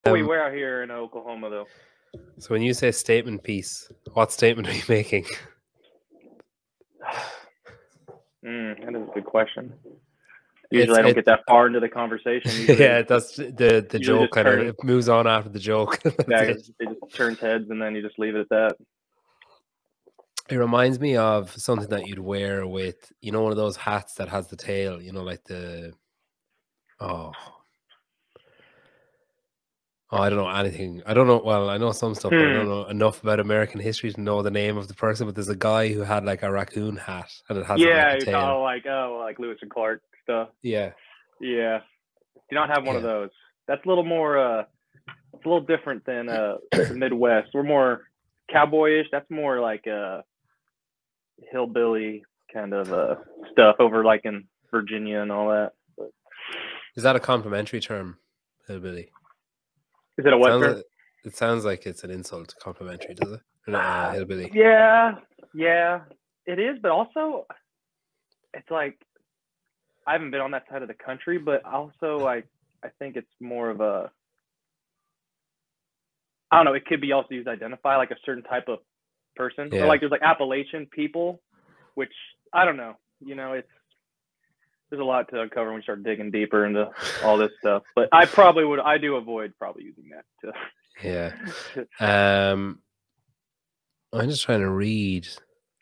What we wear out here in Oklahoma, though. So when you say statement piece, what statement are you making? That is a good question. Usually I don't get that far into the conversation. Yeah, that's the joke kind of moves on after the joke. Yeah, it just turns heads and then you just leave it at that. It reminds me of something that you'd wear with, one of those hats that has the tail, like I don't know anything. I don't know. Well, I know some stuff, but I don't know enough about American history to know the name of the person. But there's a guy who had like a raccoon hat, and it has like a tail. Like Lewis and Clark stuff. Yeah. Do not have one of those. That's a little more. It's a little different than the Midwest. We're more cowboyish. That's more like hillbilly kind of stuff over like in Virginia and all that. But is that a complimentary term, hillbilly? Is it a what term? It sounds like it's an insult, complimentary, does it? Hillbilly. Yeah, it is. But also, it's like I haven't been on that side of the country, but also I think it's more of a, I don't know. It could be also used to identify like a certain type of person, or like there's like Appalachian people, which I don't know. There's a lot to uncover when we start digging deeper into all this stuff. But I do avoid probably using that. Yeah. I'm just trying to read.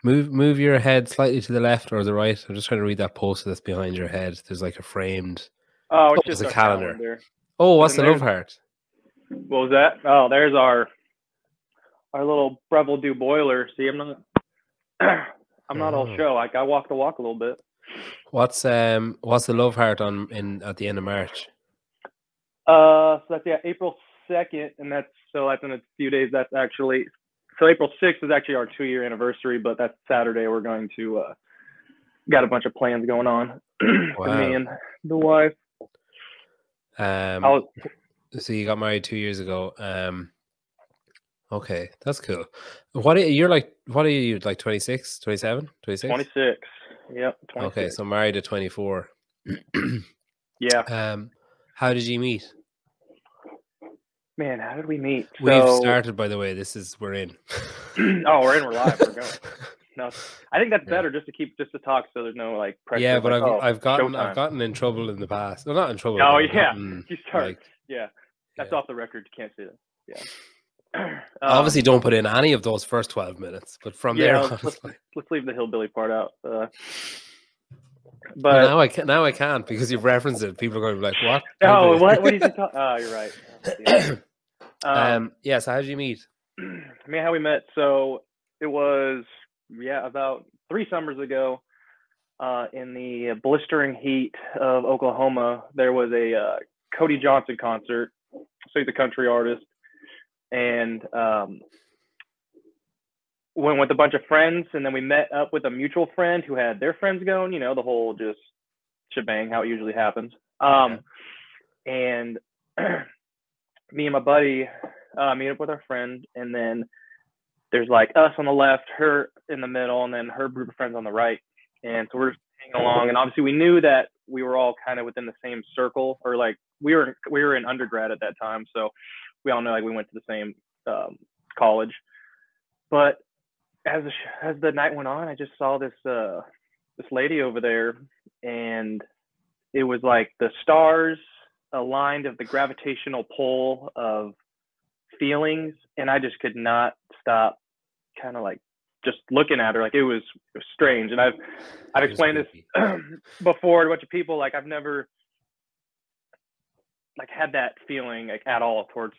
Move your head slightly to the left or the right. I'm just trying to read that poster that's behind your head. There's like a framed. Oh, it's just a calendar. Oh, what's the love heart? What was that? Oh, there's our little Breville Dew boiler. See, I'm not all show. Like I walk the walk a little bit. What's the love heart at the end of March? So that's April 2nd, and that's in a few days. That's actually April 6th is actually our 2-year anniversary, but that's Saturday. We're going to got a bunch of plans going on for me and the wife. So you got married 2 years ago. Okay, that's cool. What are you like 26, 27, 26? 26. Yep. 26. Okay, so married at 24. Yeah. How did you meet? Man, how did we meet? We've started, by the way. We're in. Oh, we're in. We're live. We're going. No, I think that's better just to talk, so there's no like pressure. Yeah, but I've gotten in trouble in the past. Well, not in trouble. Oh yeah, you start. That's off the record. You can't say that. Yeah. Obviously, don't put in any of those first 12 minutes. But from there, let's leave the hillbilly part out. But now I can't because you've referenced it. People are going to be like, "What? Oh, what are you talking?" Oh, you're right. Yeah. So how did you meet? How we met? So it was about 3 summers ago. In the blistering heat of Oklahoma, there was a Cody Johnson concert. So he's a country artist. And went with a bunch of friends, and then we met up with a mutual friend who had their friends going, the whole just shebang, how it usually happens. And me and my buddy meet up with our friend, and then there's like us on the left, her in the middle, and then her group of friends on the right. And so we're just hanging along, and obviously we knew that we were all kind of within the same circle, or like we were in undergrad at that time, so we all know like we went to the same college. But as the night went on, I just saw this lady over there, and it was like the stars aligned of the gravitational pull of feelings, and I just could not stop kind of like just looking at her. Like it was strange. And I've explained this before to a bunch of people. Like I've never like had that feeling like at all towards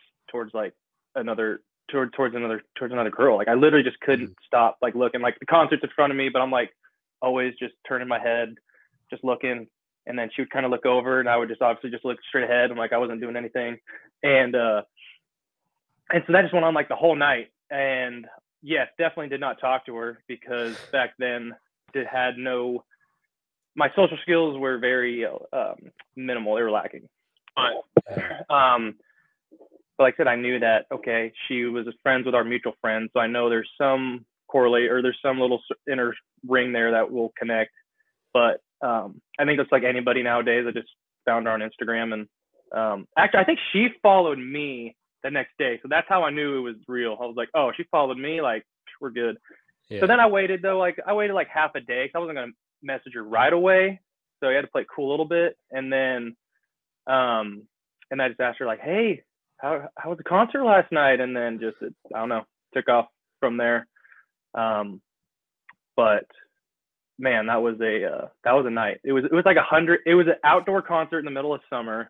like another girl. Like I literally just couldn't stop like looking. Like the concert's in front of me, but I'm like always just turning my head, just looking. And then she would kind of look over, and I would just obviously just look straight ahead. I'm like I wasn't doing anything. And so that just went on like the whole night. And yes, definitely did not talk to her because back then my social skills were very minimal. They were lacking. But like I said, I knew that, okay, she was friends with our mutual friend. So I know there's some correlate, or there's some little inner ring there that will connect. But I think it's like anybody nowadays. I just found her on Instagram, and Actually, I think she followed me the next day, so that's how I knew it was real. I was like, oh, she followed me, like we're good. Yeah. So then I waited like half a day because I wasn't gonna message her right away, so I had to play it cool a little bit, and then and I just asked her like, hey, how was the concert last night? And then I don't know, took off from there. But man, that was a night. It was like 100. It was an outdoor concert in the middle of summer.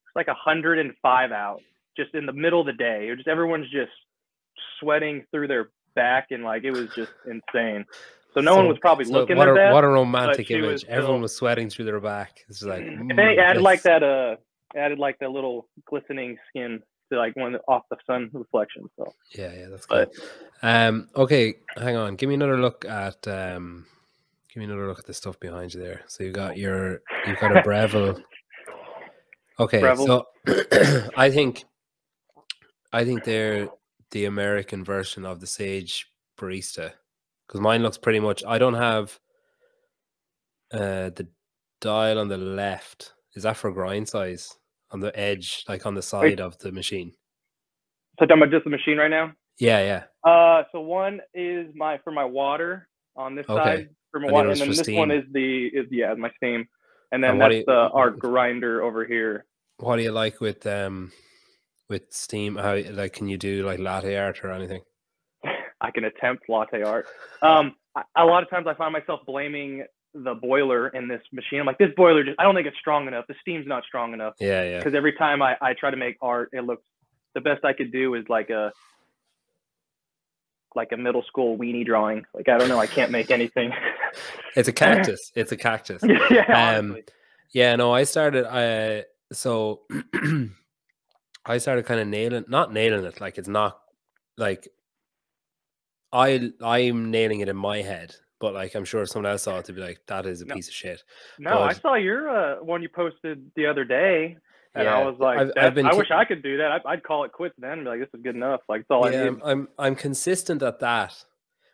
It's like 105 out, just in the middle of the day. It was just everyone's just sweating through their back, and like it was just insane. So no one was probably looking their best. What a romantic but she was image. still- Everyone was sweating through their back. It's like And they added like that little glistening skin to like one off the sun reflection. So yeah, that's cool. Okay, hang on. Give me another look at the stuff behind you there. So you've got a Breville. Okay, Breville. so I think they're the American version of the Sage Barista, because mine looks pretty much. I don't have the dial on the left. Is that for grind size on the edge, like on the side of the machine? So talking about just the machine right now? Yeah. So one is for my water on this Okay. side for my water, and then this steam. one is my steam, and then that's our grinder over here. What do you like with steam? How like can you do like latte art or anything? I can attempt latte art. A lot of times I find myself blaming the boiler in this machine. I'm like, this boiler I don't think it's strong enough. The steam's not strong enough. Yeah. Because every time I try to make art, it looks, the best I could do is like a middle school weenie drawing. Like, I don't know. I can't make anything. It's a cactus. It's a cactus. Yeah. Yeah. No, I started. I started kind of not nailing it. Like it's not like I'm nailing it in my head, but like I'm sure someone else saw it to be like, that is a piece of shit. No, I saw your one you posted the other day. And I was like, I wish I could do that. I'd call it quits then and be like, this is good enough. Like, it's all I need. I'm consistent at that,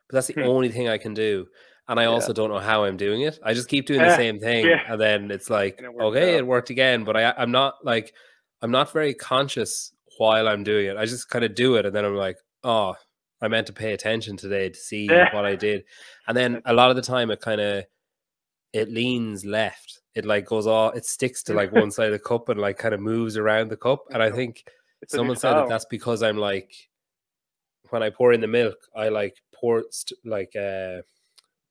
but that's the only thing I can do. And I also don't know how I'm doing it. I just keep doing the same thing. Yeah. And then it's like, okay, it worked again. But I'm not very conscious while I'm doing it. I just kind of do it. And then I'm like, oh, I meant to pay attention today to see what I did. And then a lot of the time it leans left. It like goes off, it sticks to like one side of the cup and like kind of moves around the cup. And I think someone said that's because I'm like, when I pour in the milk, I like pour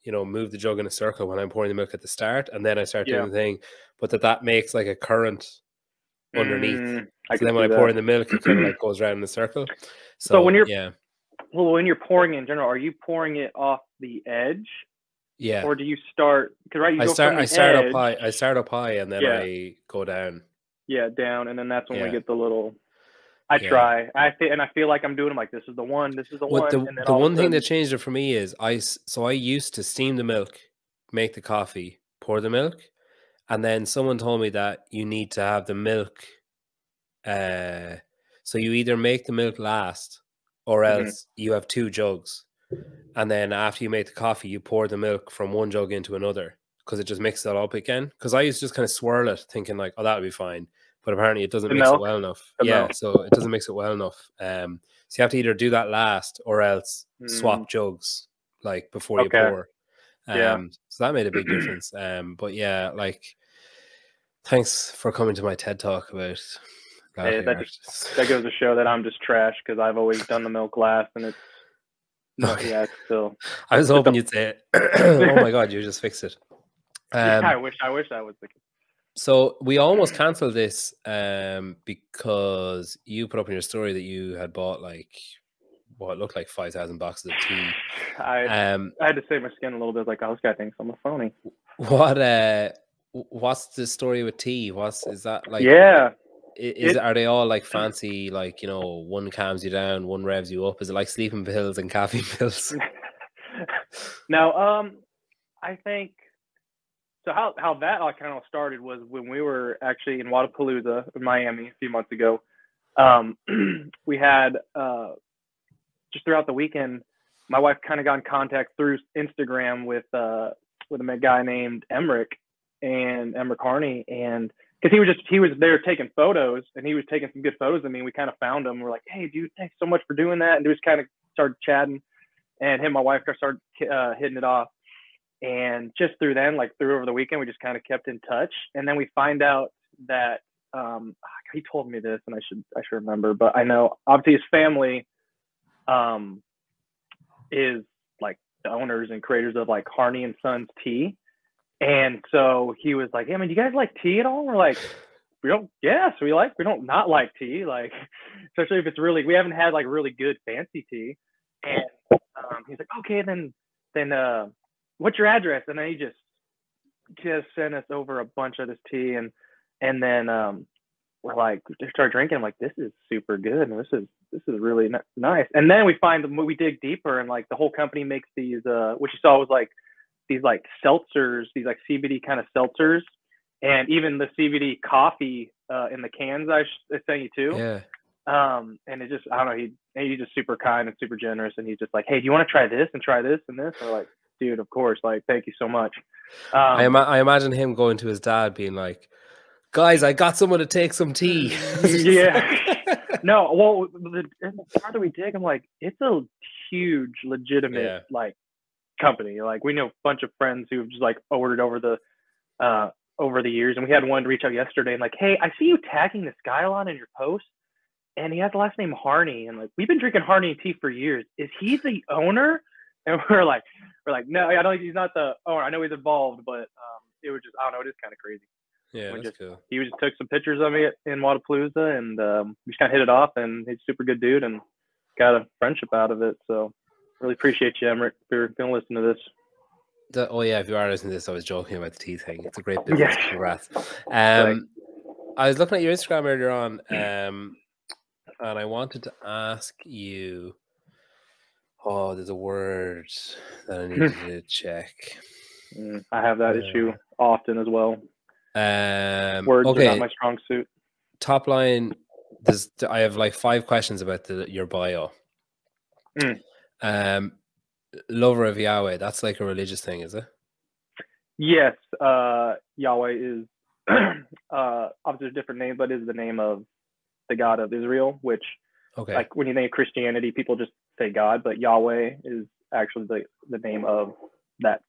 move the jug in a circle when I'm pouring the milk at the start, and then I start doing the thing, but that makes like a current underneath. So then when I pour in the milk, it kind of like goes around in a circle. So when you're pouring in general, are you pouring it off the edge? Yeah. Or do you start? Because I start up high, and then I go down. Yeah, down, and then that's when we get the little. I try. I feel like I'm doing them like, this is the one. This is the one. The one thing that changed it for me is I used to steam the milk, make the coffee, pour the milk, and then someone told me that you need to have the milk. So you either make the milk last, or else you have two jugs. And then after you make the coffee, you pour the milk from one jug into another, because it just mixes it up again. Because I used to just kind of swirl it, thinking like, oh, that'll be fine. But apparently it doesn't mix it well enough. So it doesn't mix it well enough. So you have to either do that last, or else swap jugs like before you pour. So that made a big difference. But yeah, like, thanks for coming to my TED Talk about that goes to show that I'm just trash, because I've always done the milk last, and it's it's still. I was hoping you'd say it. Oh my god, you just fixed it. I wish I was the case. So we almost canceled this because you put up in your story that you had bought like what looked like 5,000 boxes of tea. I had to save my skin a little bit. Like, oh, this guy thinks I'm a phony. What's the story with tea? Is that like? Yeah. Are they all like fancy, like, one calms you down, one revs you up? Is it like sleeping pills and caffeine pills? No, I think so. How that all kind of started was when we were actually in Wadapalooza in Miami a few months ago. We had just throughout the weekend, my wife kind of got in contact through Instagram with a guy named Emmerich, and Emmer Carney, and because he was there taking photos, and he was taking some good photos of me. And we kind of found him. We're like, hey, dude, thanks so much for doing that. And we just kind of started chatting, and him and my wife started hitting it off. And just through then, like through over the weekend, we just kind of kept in touch. And then we find out that he told me this, and I should remember, but I know obviously his family is like the owners and creators of like Harney and Sons Tea. And so he was like, hey man, do you guys like tea at all? We're like, we don't not like tea, like especially if it's really, we haven't had like really good fancy tea. And he's like, okay, then what's your address? And then he just sent us over a bunch of this tea, and then we're like, we started drinking. I'm like, this is super good, and this is really nice. And then we dig deeper, and like the whole company makes these what you saw was like these like seltzers, these like CBD kind of seltzers, and even the CBD coffee in the cans I sent you too. Yeah. And it just, I don't know, he's just super kind and super generous, and he's just like, hey, do you want to try this and try this and this? And we're like, dude, of course, like, thank you so much. I imagine him going to his dad being like, guys, I got someone to take some tea. Yeah. No, well, the farther we dig, I'm like, it's a huge, legitimate, like, company. Like, we know a bunch of friends who've just, like, ordered over the years. And we had one reach out yesterday and like, hey, I see you tagging this guy a lot in your posts, and he has the last name Harney. And like, we've been drinking Harney tea for years. Is he the owner? And we're like, no, I don't think he's not the owner. I know he's involved, but it was just, I don't know, it is kind of crazy. Yeah, that's cool. He just took some pictures of me in Wadapalooza, and we just kind of hit it off, and he's a super good dude and got a friendship out of it. So really appreciate you, Emmerich, if you're going to listen to this. Oh yeah, if you are listening to this, I was joking about the tea thing. It's a great business. Yeah. Congrats. I was looking at your Instagram earlier on, and I wanted to ask you. Oh, there's a word that I needed to check. I have that issue often as well. Words are not my strong suit. Top line. I have like 5 questions about your bio. Lover of Yahweh. That's like a religious thing, is it? Yes. Yahweh is obviously a different name, but is the name of the God of Israel, which like when you think of Christianity, people just say God, but Yahweh is actually the name of that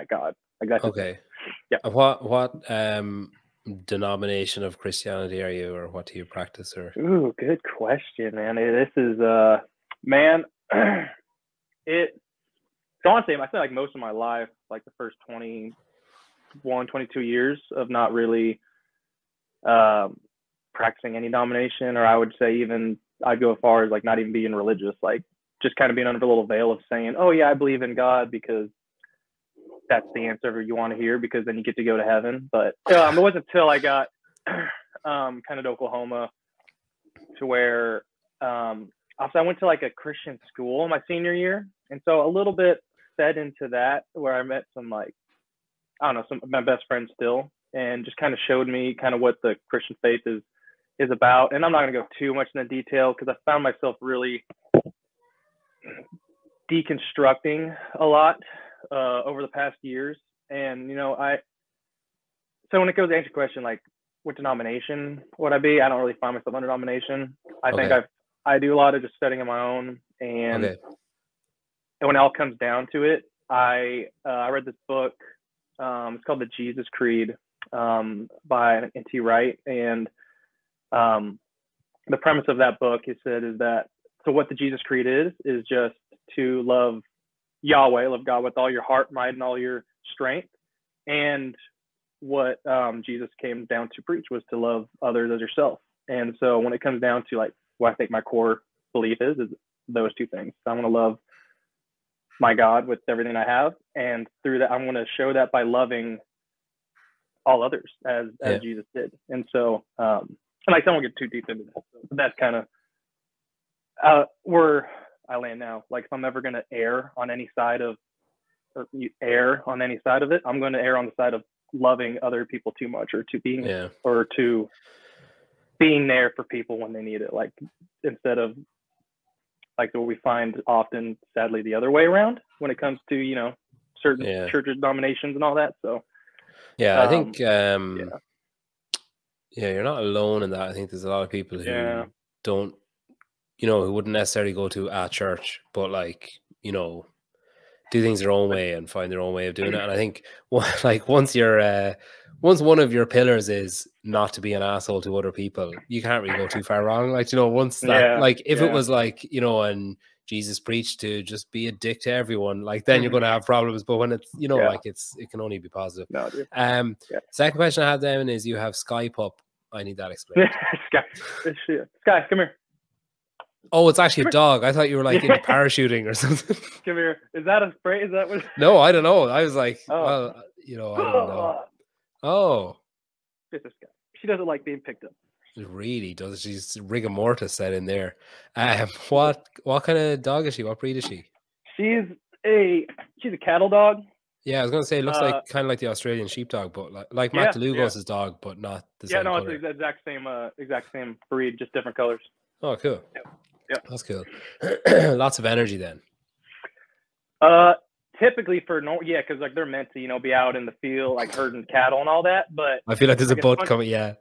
God. Like that's okay. Yeah. What denomination of Christianity are you, or what do you practice? Or ooh, good question, man. This is man. So honestly, I feel like most of my life, like the first 21, 22 years of not really practicing any denomination, or I would say even I'd go as far as like not even being religious, like just kind of being under a little veil of saying, oh yeah, I believe in God because that's the answer you want to hear, because then you get to go to heaven. But it wasn't until I got kind of to Oklahoma to where also I went to like a Christian school my senior year, and so a little bit fed into that, where I met some like, I don't know, some of my best friends still, and just kind of showed me kind of what the Christian faith is about. And I'm not going to go too much into detail because I found myself really deconstructing a lot over the past years. And, so when it goes to answer your question, like what denomination would I be? I don't really find myself under denomination. I think I do a lot of just studying on my own. And when it all comes down to it, I read this book. It's called The Jesus Creed by N.T. Wright. And the premise of that book, he said, is that, so what the Jesus Creed is just to love Yahweh, love God with all your heart, mind, and all your strength. And what Jesus came down to preach was to love others as yourself. And so when it comes down to like what I think my core belief is those two things. So I'm going to love my God with everything I have, and through that I'm going to show that by loving all others as Jesus did. And so and like I won't get too deep into that, but that's kind of where I land now. Like if I'm ever going to err on any side of it, I'm going to err on the side of loving other people too much, or to being or to being there for people when they need it, like instead of like what we find often, sadly, the other way around when it comes to, certain church denominations and all that. So Yeah, I think yeah, you're not alone in that. I think there's a lot of people who don't, who wouldn't necessarily go to a church, but like, do things their own way and find their own way of doing it. And I think like once one of your pillars is not to be an asshole to other people, you can't really go too far wrong. Like, once that, like if it was like, and Jesus preached to just be a dick to everyone, like then you're going to have problems. But when it's, like it can only be positive. No, dude. Second question I have then is, you have Sky Pup. I need that explained. Sky, come here. Oh, it's actually a dog. I thought you were like into parachuting or something. Come here. Is that a spray? Is that what? No, I don't know. I was like, well, I don't know. Oh. It's a Sky. She doesn't like being picked up. She really does. She's rigor mortis set in there. What kind of dog is she? What breed is she? She's a cattle dog. Yeah, I was gonna say it looks like kind of like the Australian sheepdog, but like Matt DeLugos' dog, but not the same. Yeah, no, color. it's the exact same breed, just different colors. Oh, cool. Yeah, that's cool. Lots of energy then. Typically because like they're meant to be out in the field like herding cattle and all that. But I feel like there's a butt coming. Yeah.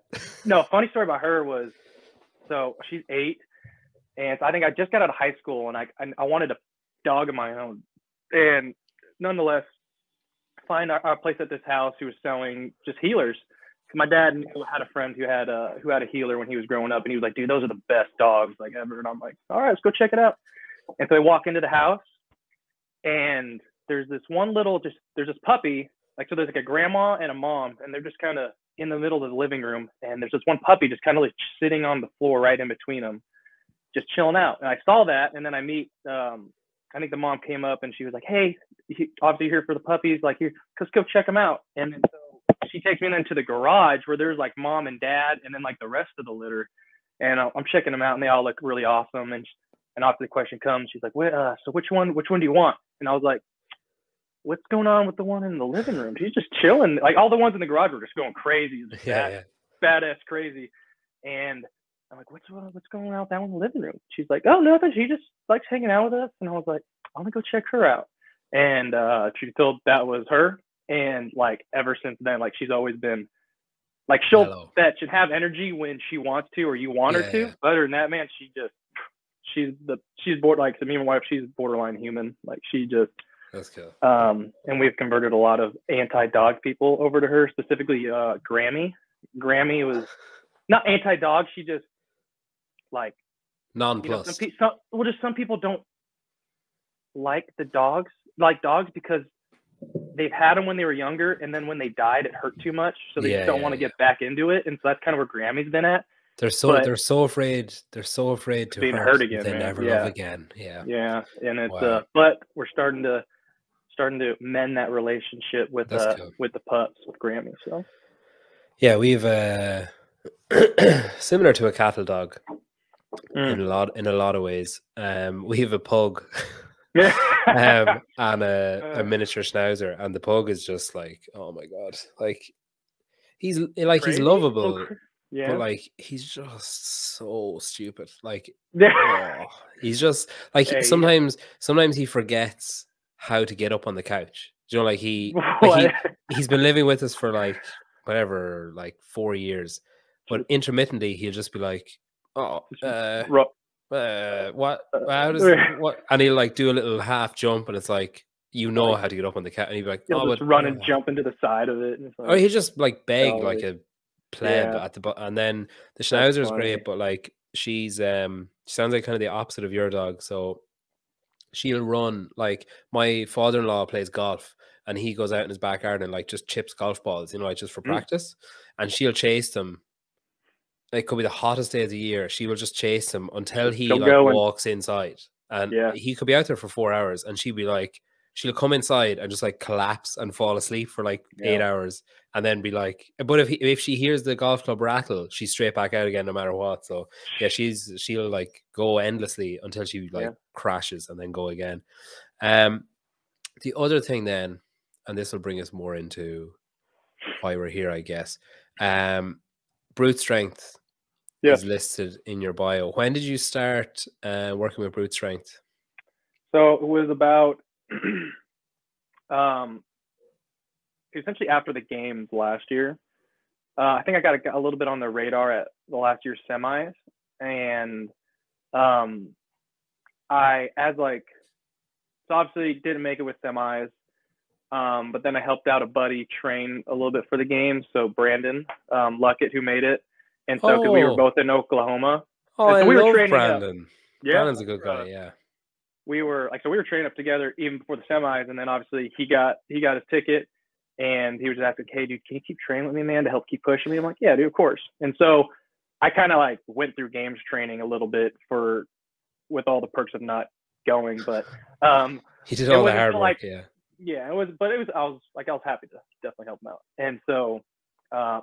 No, funny story about her was, so she's 8, and so I think I just got out of high school, and I wanted a dog of my own, and nonetheless, find our place at this house who was selling just healers. My dad had a friend who had a healer when he was growing up, and he was like, dude, those are the best dogs like ever. And I'm like, all right, let's go check it out. And so I walk into the house, and there's this there's this puppy, like, so there's like a grandma and a mom, and they're just kind of in the middle of the living room, and there's this one puppy just kind of like sitting on the floor right in between them, just chilling out. And I saw that, and then I meet, I think the mom came up, and she was like, hey, obviously here for the puppies, like, here, let's go check them out. And then so she takes me into the garage where there's like mom and dad, and then like the rest of the litter, and I'm checking them out, and they all look really awesome. And after the question comes, she's like, so which one do you want? And I was like, what's going on with the one in the living room? She's just chilling. Like, all the ones in the garage were just going crazy. Badass crazy. And I'm like, what's going on with that one in the living room? She's like, oh, nothing. She just likes hanging out with us. And I was like, I'm going to go check her out. And she told that was her. And like, ever since then, like, she's always been like, she'll fetch and have energy when she wants to, or you want her to. But other than that, man, she's bored. Like, to me and my wife, she's borderline human. Like, she just, that's cool. And we've converted a lot of anti-dog people over to her, specifically Grammy. Grammy was not anti-dog. She just like nonplussed. Some people don't like dogs because they've had them when they were younger, and then when they died, it hurt too much, so they just don't want to get back into it. And so that's kind of where Grammy's been at. They're so afraid to being hurt again. They never love again. Yeah. And it's but we're starting to mend that relationship with the pups, with Grammy. So yeah, we've similar to a cattle dog in a lot of ways. We have a pug and a miniature schnauzer, and the pug is just like, oh my god, like he's lovable. Yeah. But like, he's just so stupid. Like, he's just like, sometimes he forgets how to get up on the couch. You know, like he's been living with us for like whatever, like 4 years, but intermittently he'll just be like, what? How does what? And he'll like do a little half jump, and it's like, how to get up on the couch, and he'll be like, just run and jump into the side of it. And it's like, he just like beg like a pleb at the bottom. And then the schnauzer is great, but like, she sounds like kind of the opposite of your dog. So she'll run. Like, my father-in-law plays golf, and he goes out in his backyard and like just chips golf balls, like just for practice, and she'll chase them. It could be the hottest day of the year. She will just chase him until he walks inside, and he could be out there for 4 hours, and she'll be like, she'll come inside and just like collapse and fall asleep for like 8 hours, and then be like, but if she hears the golf club rattle, she's straight back out again no matter what. So yeah, she'll like go endlessly until she like crashes and then go again. The other thing then, and this will bring us more into why we're here, I guess. Brute strength is listed in your bio. When did you start working with brute strength? So it was about essentially after the games last year. I think I got a little bit on the radar at the last year's semis, and so obviously didn't make it with semis, but then I helped out a buddy train a little bit for the game. So Brandon Luckett, who made it, and so because we were both in Oklahoma, so I love Brandon. Yeah, Brandon's a good guy. Yeah, we were training up together even before the semis, and then obviously he got his ticket, and he was just asking, "Hey, dude, can you keep training with me, man, to help keep pushing me?" I'm like, "Yeah, dude, of course." And so I kind of like went through games training a little bit with all the perks of not going, but he did all the hard work. I was happy to definitely help him out. And so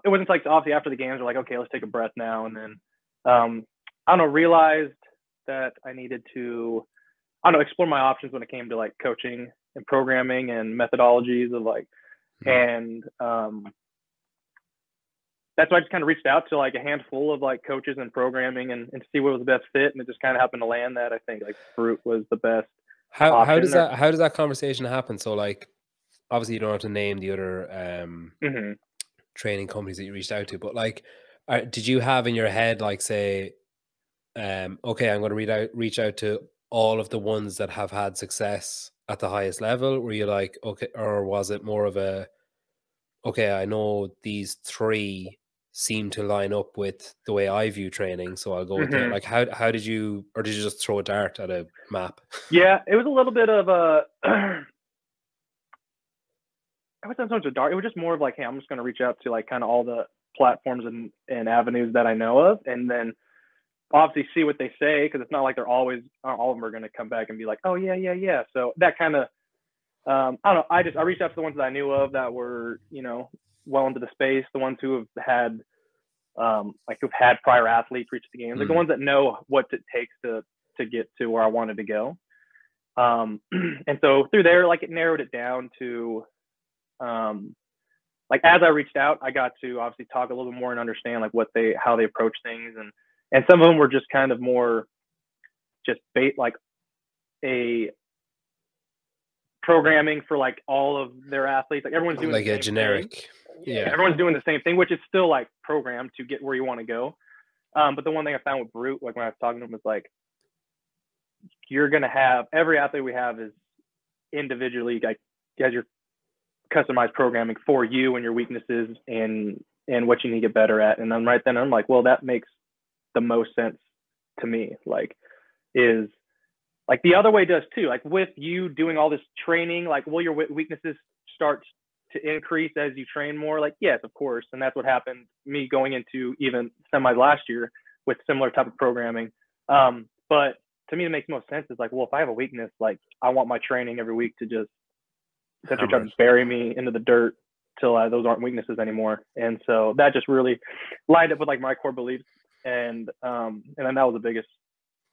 it wasn't like obviously after the games we're like, okay, let's take a breath now. And then I don't know, realized that I needed to explore my options when it came to like coaching and programming and methodologies of like, and that's why I just kind of reached out to like a handful of like coaches and programming and see what was the best fit. And it just kind of happened to land that I think like Brute was the best. How does that conversation happen? So like, obviously you don't have to name the other training companies that you reached out to, but like, did you have in your head, like say, okay, I'm going to reach out to all of the ones that have had success at the highest level? Were you like, okay, or was it more of a, okay, I know these three seem to line up with the way I view training, so I'll go with it. Like, how did you, or did you just throw a dart at a map? Yeah, it was a little bit of a, I wasn't so much a dart. It was just more of like, hey, I'm just going to reach out to like kind of all the platforms and avenues that I know of, and then obviously see what they say, because it's not like all of them are going to come back and be like, oh yeah. So that kind of, I don't know. I reached out to the ones that I knew of that were, well into the space, the ones who have had, who've had prior athletes reach the games, like the ones that know what it takes to get to where I wanted to go. And so through there, like it narrowed it down to, like as I reached out, I got to obviously talk a little bit more and understand like how they approach things, and some of them were just kind of more just like a programming for like all of their athletes. Like everyone's doing like the same a generic thing. Yeah, everyone's doing the same thing, which is still like programmed to get where you want to go. But the one thing I found with Brute, like when I was talking to them, was like, you're gonna have every athlete we have is individually like has your customized programming for you and your weaknesses and what you need to get better at. And then right then I'm like, well, that makes the most sense to me. Like is like the other way does too. Like with you doing all this training, like will your weaknesses start to increase as you train more? Like, yes, of course. And that's what happened me going into even semis last year with similar type of programming. But to me, it makes most sense. Is like, well, if I have a weakness, like I want my training every week to just essentially try to bury me into the dirt till those aren't weaknesses anymore. And so that just really lined up with like my core beliefs. And then that was the biggest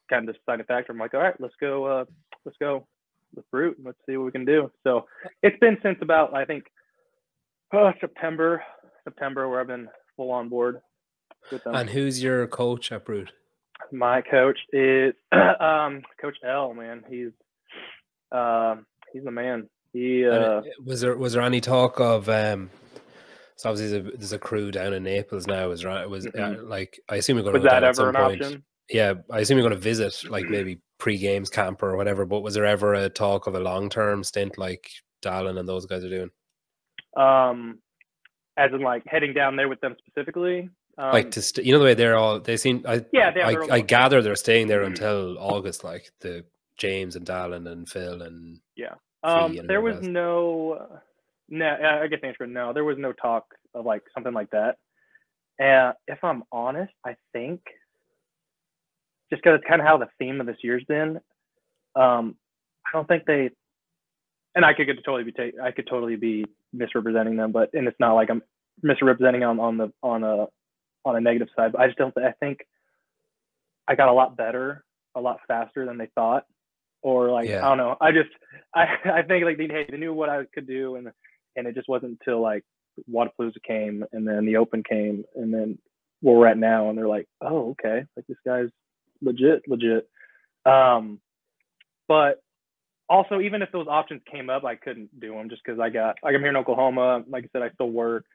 kind of deciding factor. I'm like, all right, let's go with Brute and let's see what we can do. So it's been since about, I think, September where I've been full on board with them. And who's your coach at Brute? My coach is Coach L, man. He's the man. He was there any talk of so obviously there's a crew down in Naples now, like I assume you're going to go down at some point. Option? Yeah, I assume you're going to visit like maybe pre-games camp or whatever, but was there ever a talk of a long-term stint like Dallin and those guys are doing? As in like heading down there with them specifically? Like to the way they seem. I gather they're staying there until August, like the James and Dallin and Phil and there was no. I guess the answer is no. There was no talk of like something like that. If I'm honest, I think just because it's kind of how the theme of this year's been, I don't think they. And I could totally be misrepresenting them, and it's not like I'm misrepresenting them on a negative side. But I just don't. I think I got a lot better, a lot faster than they thought, or like I don't know. I think like they knew what I could do, and it just wasn't until like Wodapalooza came, and then the Open came, and then where we're at now, and they're like, oh, okay, like this guy's legit. But also, even if those options came up, I couldn't do them just because I'm here in Oklahoma. Like I said, I still work.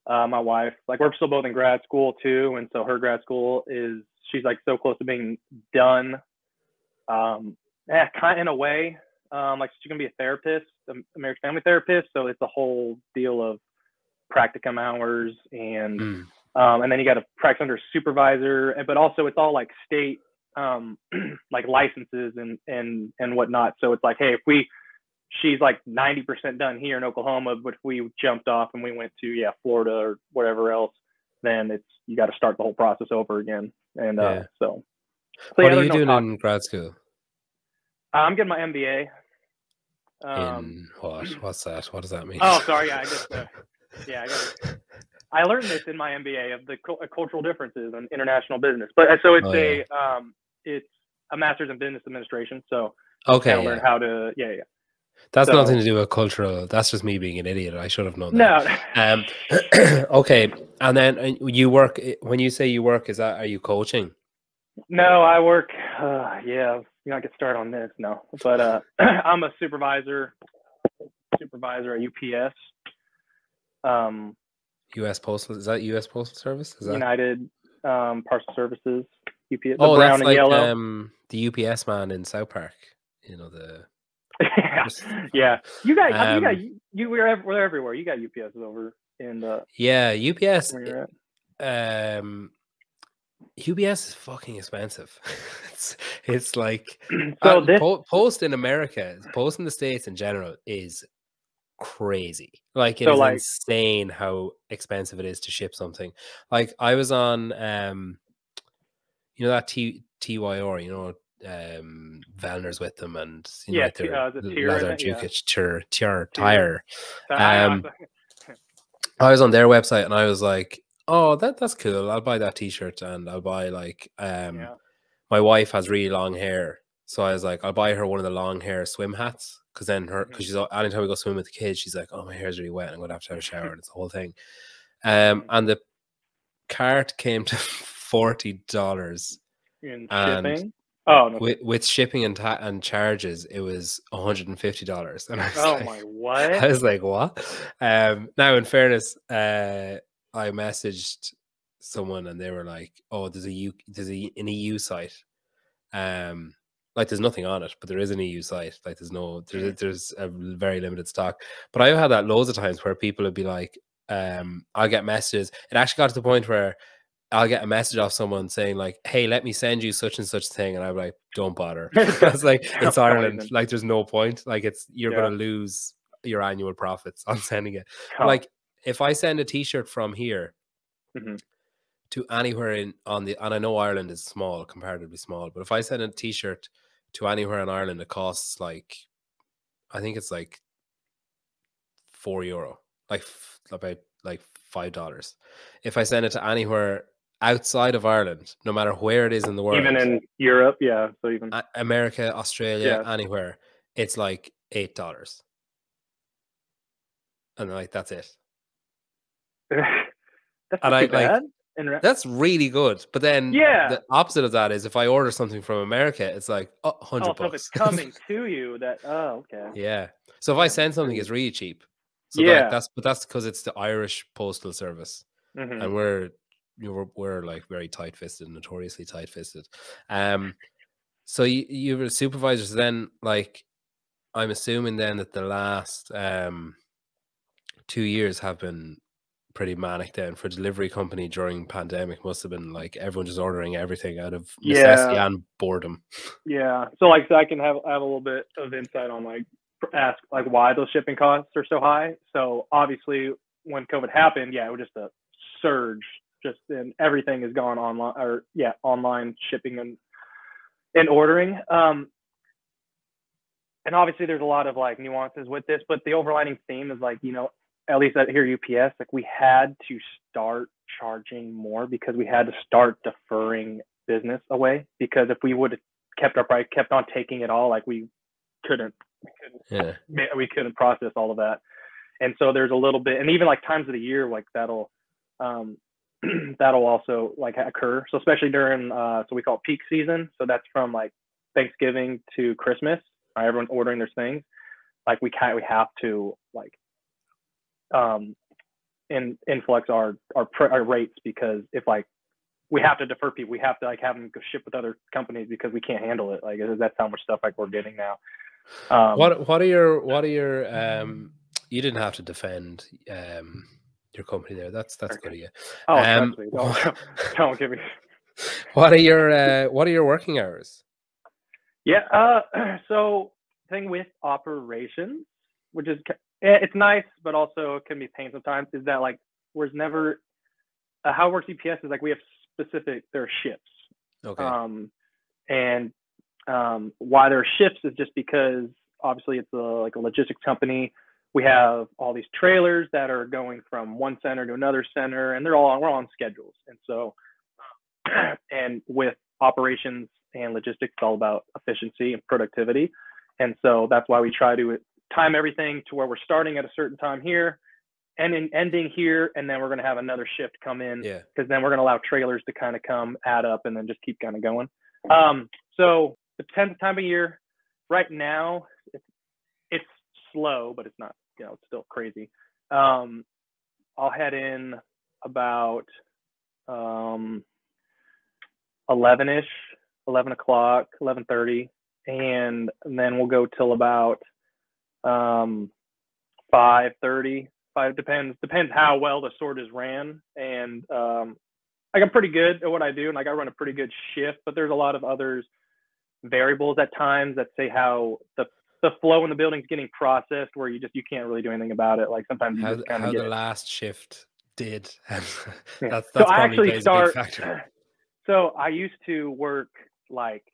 My wife, like we're still both in grad school too, and so her grad school she's like so close to being done. Yeah, kind of in a way. Like she's gonna be a therapist, a marriage family therapist, so it's a whole deal of practicum hours and then you got to practice under a supervisor, but also it's all like state like licenses and whatnot. So it's like, hey, she's like 90% done here in Oklahoma, but if we jumped off and we went to Florida or whatever else, then you got to start the whole process over again. And so what are you doing in grad school? I'm getting my MBA. In what? What's that? What does that mean? Oh, sorry. I learned this in my MBA of the cultural differences in international business. But so it's it's a master's in business administration. So okay, learn how to That's nothing to do with cultural. That's just me being an idiot. I should have known that. No. Okay, and then you work. When you say you work, are you coaching? No, I work. You not get started on this. No, but I'm a supervisor at UPS. U.S. Postal, is that U.S. Postal Service? Is that United Parcel Services? UPS. Oh, brown that's and like yellow. The UPS man in South Park. You know the. Yeah. You got you we're everywhere. You got UPS over in the. Yeah, UPS. Where you're at. UPS is fucking expensive. it's like so post in America, post in the States in general is crazy. Like it is insane how expensive it is to ship something. Like I was on you know that TYR, you know, Vellner's with them and you know their leather jacket tire. I was on their website and I was like, oh, that's cool. I'll buy that t-shirt and I'll buy like my wife has really long hair. So I was like, I'll buy her one of the long hair swim hats. Because then she's anytime we go swim with the kids, she's like, oh, my hair's really wet. I'm going to have a shower. And it's the whole thing. And the cart came to $40 in shipping. Oh, no. With shipping and charges, it was $150. And I was my what? I was like, what? Now, in fairness, I messaged someone and they were like, oh, there's an EU site. Like there's nothing on it, but there is an EU site. Like there's a very limited stock. But I've had that loads of times where people would be like, I'll get messages. It actually got to the point where I'll get a message off someone saying like, hey, let me send you such and such thing. And I'm like, don't bother. It's like, it's Ireland. Like there's no point. Like you're going to lose your annual profits on sending it. Like if I send a t-shirt from here to anywhere and I know Ireland is small, comparatively small, but if I send a t-shirt to anywhere in Ireland, it costs like, I think it's like €4, like about like $5. If I send it to anywhere outside of Ireland, no matter where it is in the world, even in Europe, so even America, Australia, anywhere, it's like $8, and like that's it. That's not too bad. That's really good. But then the opposite of that is if I order something from America, it's like $100. So if it's coming to you, okay. Yeah. So if I send something, it's really cheap. So that's because it's the Irish Postal Service, and we're like very tight-fisted, notoriously tight-fisted. So you were supervisors then, like I'm assuming then that the last 2 years have been pretty manic then for delivery company during pandemic. Must have been like everyone just ordering everything out of necessity and boredom. So like I can have a little bit of insight on ask why those shipping costs are so high. So obviously when COVID happened, it was just a surge, and everything has gone online online shipping and ordering. And obviously there's a lot of like nuances with this, but the overriding theme is like, at least at here UPS, like we had to start charging more because we had to start deferring business away, because if we would have kept our price, kept on taking it all, like we couldn't process all of that. And so there's a little bit, and even like times of the year, like that'll also like occur. So especially during, so we call it peak season. So that's from like Thanksgiving to Christmas. right? Everyone's ordering their things. Like we have to like influx our rates, because if like we have to defer people, we have to like have them go ship with other companies because we can't handle it. Like that's how much stuff like we're getting now. What are your you didn't have to defend your company there. That's good of you. Oh, trust me. Don't give me. What are your working hours? Yeah. So thing with operations, which is it's nice, but also can be pain sometimes, is that like there's never how it works. EPS is like we have there are shifts. Okay. And why there are shifts is just because obviously it's like a logistics company. We have all these trailers that are going from one center to another center, and we're all on schedules. And so, and with operations and logistics, it's all about efficiency and productivity. And so that's why we try to time everything to where we're starting at a certain time here and ending here, and then we're going to have another shift come in, because then we're going to allow trailers to kind of come, add up, and then just keep kind of going. So depends the time of year. Right now, it's slow, but it's not, it's still crazy. I'll head in about 11-ish, 11 o'clock, 11:30, and then we'll go till about 5:30. Depends how well the sort is ran. And like I'm pretty good at what I do, and like I run a pretty good shift, but there's a lot of others variables at times that say how the flow in the building's getting processed, where you can't really do anything about it. Like sometimes you just kind of how the last shift did. That's so I probably actually plays a big factor. So I used to work like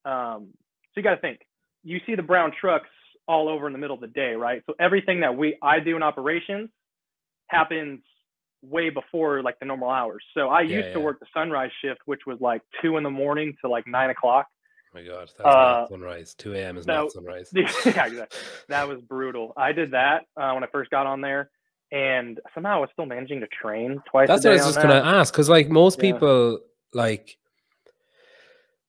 so you got to think, you see the brown trucks all over in the middle of the day, right? So everything that I do in operations happens way before like the normal hours. So I used to work the sunrise shift, which was like 2 a.m. to like 9 o'clock. Oh my God, that was not sunrise. 2 a.m. is not sunrise. Yeah, exactly. That was brutal. I did that when I first got on there, and somehow I was still managing to train twice a day. That's what I was just gonna ask, because like most people, like,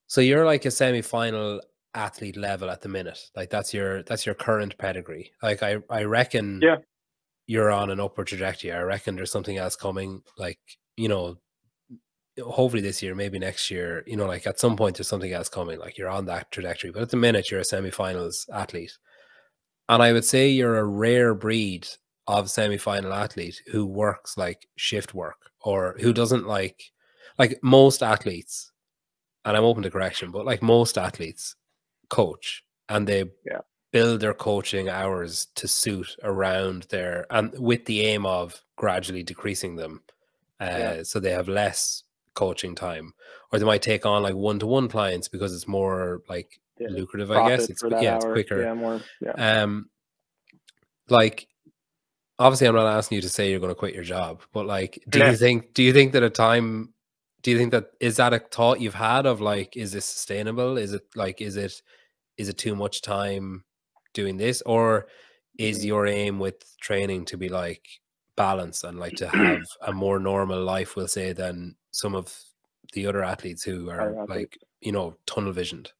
so you're like a semi-final athlete level at the minute. Like that's your current pedigree. Like I reckon you're on an upward trajectory. I reckon there's something else coming. Like, hopefully this year, maybe next year, like at some point there's something else coming. Like you're on that trajectory. But at the minute you're a semi-finals athlete. And I would say you're a rare breed of semi-final athlete who works like shift work, or who doesn't like most athletes, and I'm open to correction, but like most athletes coach, and they build their coaching hours to suit around and with the aim of gradually decreasing them. So they have less coaching time, or they might take on like one-to-one clients because it's more like lucrative, I guess. It's quicker. Like obviously I'm not asking you to say you're going to quit your job, but like do you think that is that a thought you've had of like, is this sustainable? Is it too much time doing this, or is your aim with training to be like balanced and like to have a more normal life, we'll say, than some of the other athletes who are like, tunnel visioned?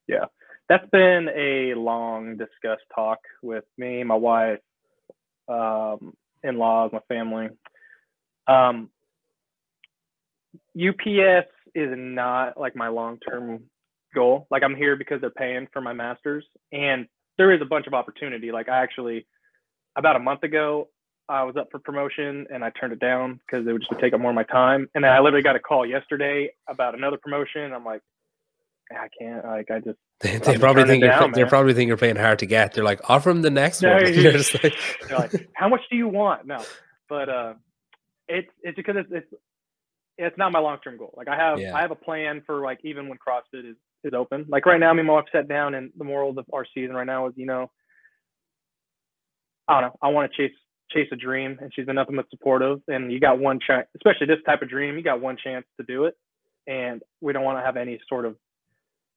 Yeah, that's been a long discussed talk with me, my wife, in-laws, my family. UPS is not like my long-term goal. Like I'm here because they're paying for my master's, and there is a bunch of opportunity. Like I actually, about a month ago, I was up for promotion and I turned it down because it would just take up more of my time. And then I literally got a call yesterday about another promotion. I'm like, I can't. Like I just they probably think you're paying hard to get. They're like, offer them the next one. They're like, how much do you want? No, but it's because it's not my long-term goal. Like I have a plan for like, even when CrossFit is open. Like right now, me and my wife sat down, and the moral of our season right now is, I don't know, I want to chase a dream, and she's been nothing but supportive. And you got one chance, especially this type of dream, you got one chance to do it, and we don't want to have any sort of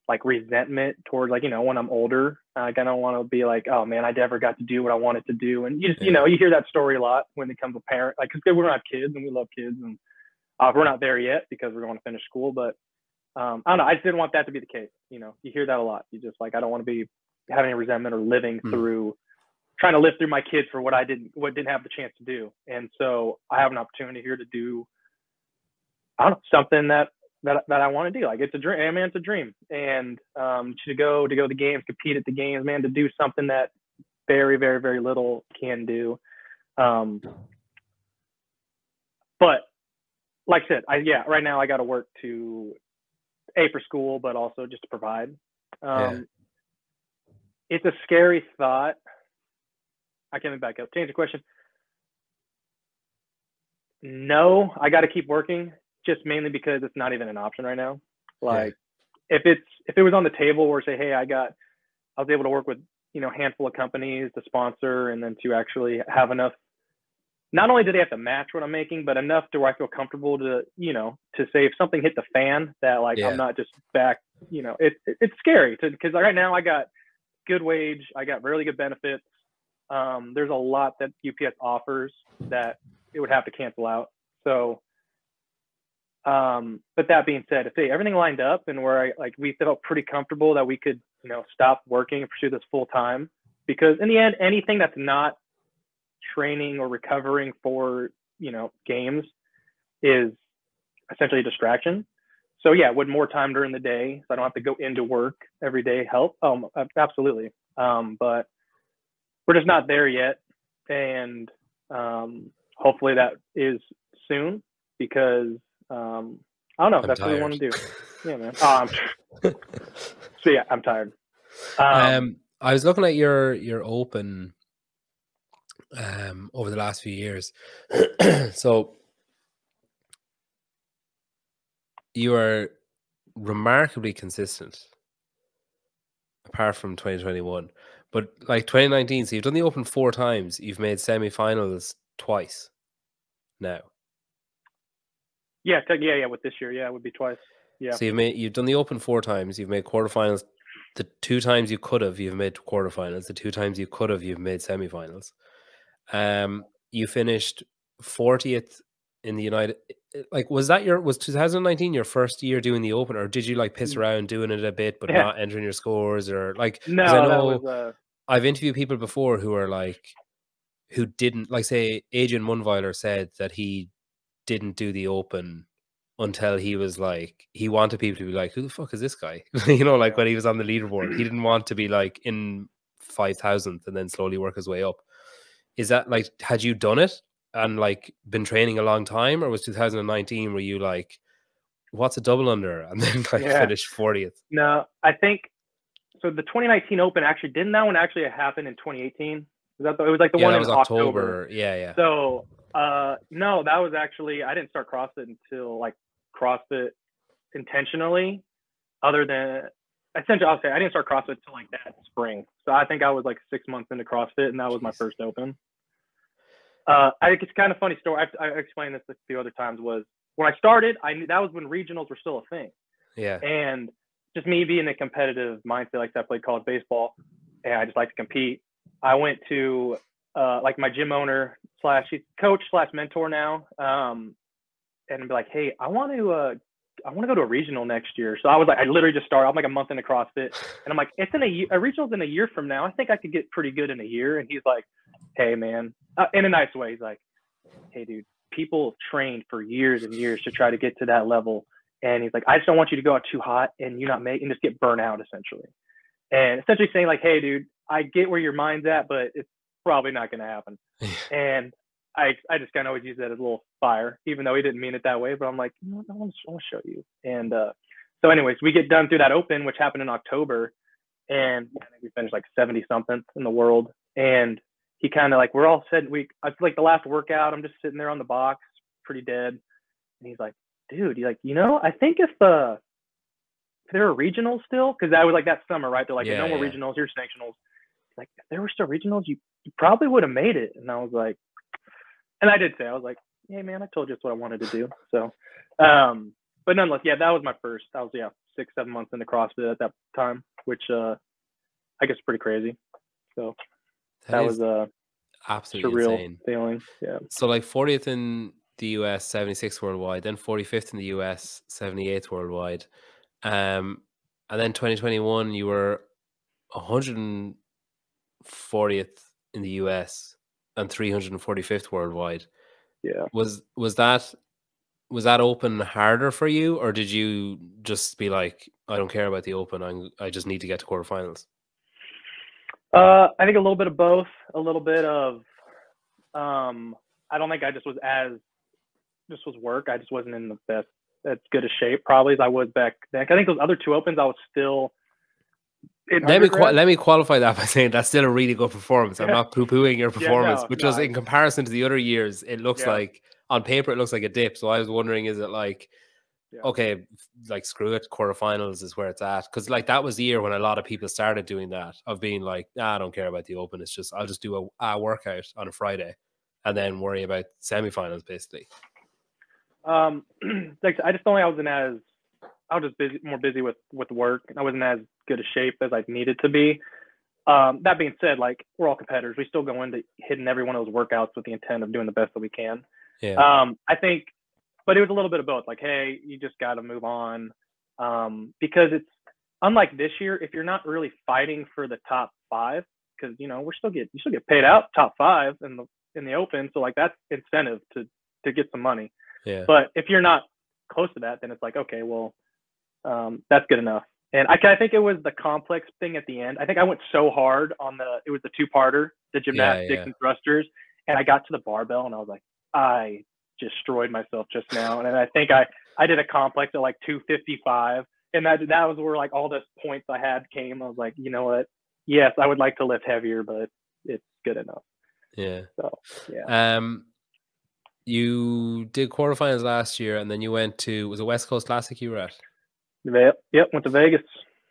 like resentment towards like, when I'm older. Like I don't want to be like, oh man, I never got to do what I wanted to do. And you just, you hear that story a lot when it comes to parent, like, because we don't have kids and we love kids, and we're not there yet because we're going to finish school. But I don't know, I just didn't want that to be the case. You hear that a lot. You just like, I don't want to be have any resentment or living through trying to live through my kids for what didn't have the chance to do. And so I have an opportunity here to do, I don't know, something that I want to do. Like, it's a dream. I mean, it's a dream. And to go to the games, compete at the games, man, to do something that very, very, very little can do. But like I said, right now I got to work to for school, but also just to provide. It's a scary thought. I can't back up. To answer the question, no, I got to keep working, just mainly because it's not even an option right now. Like, if it was on the table, or say, hey, I was able to work with, a handful of companies to sponsor, and then to actually have enough. Not only do they have to match what I'm making, but enough to where I feel comfortable to, to say if something hit the fan, that like I'm not just back. It's scary because right now I got good wage, I got really good benefits. There's a lot that UPS offers that it would have to cancel out. So, but that being said, if everything lined up and where we felt pretty comfortable that we could, stop working and pursue this full time, because in the end, anything that's not training or recovering for, games is essentially a distraction. So yeah, would more time during the day, so I don't have to go into work every day, help? Absolutely. But we're just not there yet. And hopefully that is soon, because I don't know if that's what we want to do. Yeah, man. So yeah, I'm tired. I was looking at your open over the last few years. So you are remarkably consistent, apart from 2021. But like 2019, so you've done the Open 4 times. You've made semi-finals twice now. Yeah, with this year, it would be twice. Yeah. So you've done the Open 4 times. You've made quarterfinals. The 2 times you could have, you've made quarterfinals. The 2 times you could have, you've made semifinals. You finished 40th in the United. Like, was 2019 your first year doing the Open, or did you like piss around doing it a bit but not entering your scores, or like? No, I know that was, I've interviewed people before who didn't, like, say Adrian Munweiler said that he didn't do the Open until he was like, he wanted people to be like, who the fuck is this guy? When he was on the leaderboard, he didn't want to be like in 5,000th and then slowly work his way up. Is that like, had you done it and like been training a long time, or was 2019 where you like, what's a double under, and then finished 40th? No, I think so. The 2019 Open that one actually happened in 2018. It was like the one in October. Yeah. So no, that was actually, I didn't start CrossFit until like CrossFit intentionally, other than essentially, I'll say I didn't start CrossFit until like that spring. So I think I was like 6 months into CrossFit, and that was my first Open. I think it's kind of funny story. I explained this a few other times. Was when I started, I knew that was when regionals were still a thing. Yeah. And just me being a competitive mindset, like I played college baseball, and I just like to compete. I went to like my gym owner / she's coach / mentor now, and be like, hey, I want to go to a regional next year. So I was like, I literally just started. I'm like a month into CrossFit, and I'm like, it's in a year. A regional's in a year from now. I think I could get pretty good in a year. And he's like, hey, man, in a nice way. He's like, hey, dude, people trained for years and years to try to get to that level. And he's like, I just don't want you to go out too hot and you not make and just get burnt out, essentially. And essentially saying like, hey, dude, I get where your mind's at, but it's probably not going to happen. And I just kind of always use that as a little fire, even though he didn't mean it that way. But I'm like, you know what, I want to show you. And so anyways, we get done through that Open, which happened in October. And I think we finished like 70 something in the world. And he kind of like, we're all set. It's like the last workout. I'm just sitting there on the box, pretty dead. And he's like, dude, I think if there are regionals still, because that was like that summer, right? They're like, no more regionals, here's sanctionals. Like, if there were still regionals, you probably would have made it. And I was like, and I did say, I was like, hey, man, I told you that's what I wanted to do. So, but nonetheless, that was my first. I was 6-7 months into CrossFit at that time, which I guess is pretty crazy. So that was absolutely surreal insane feeling. Yeah. So like 40th in the US, 76th worldwide, then 45th in the US, 78th worldwide. And then 2021, you were 140th in the US and 345th worldwide. Yeah. Was that Open harder for you, or did you just be like, I don't care about the Open, I just need to get to quarterfinals? I think a little bit of both. A little bit of I don't think I just was work. I just wasn't in the best, as good a shape probably as I was back then. I think those other 2 Opens I was still in undergrad. Let me qualify that by saying that's still a really good performance. I'm not poo-pooing your performance, which was in comparison to the other years, it looks like on paper it looks like a dip. So I was wondering, is it like, okay, like screw it, quarterfinals is where it's at? Because like that was the year when a lot of people started doing that, of being like, I don't care about the Open. It's just, I'll just do a workout on a Friday and then worry about semifinals basically. Like I just don't think I was just more busy with work, and I wasn't as good a shape as I needed to be. That being said, like we're all competitors. We still go into hitting every one of those workouts with the intent of doing the best that we can. Yeah. I think, but it was a little bit of both. Like, hey, you just got to move on, because it's unlike this year. If you're not really fighting for the top 5, because you still get paid out top 5 in the Open, so like that's incentive to get some money. Yeah. But if you're not close to that, then it's like, okay, well, that's good enough. And I think it was the complex thing at the end. I think I went so hard on it was the 2-parter, the gymnastics and thrusters, and I got to the barbell and I was like, I destroyed myself just now. And then I think I did a complex at like 255, and that was where like all the points I had came. I was like, you know what? Yes, I would like to lift heavier, but it's good enough. Yeah. So yeah. You did quarterfinals last year, and then you went to, was it West Coast Classic you were at? Yep, went to Vegas.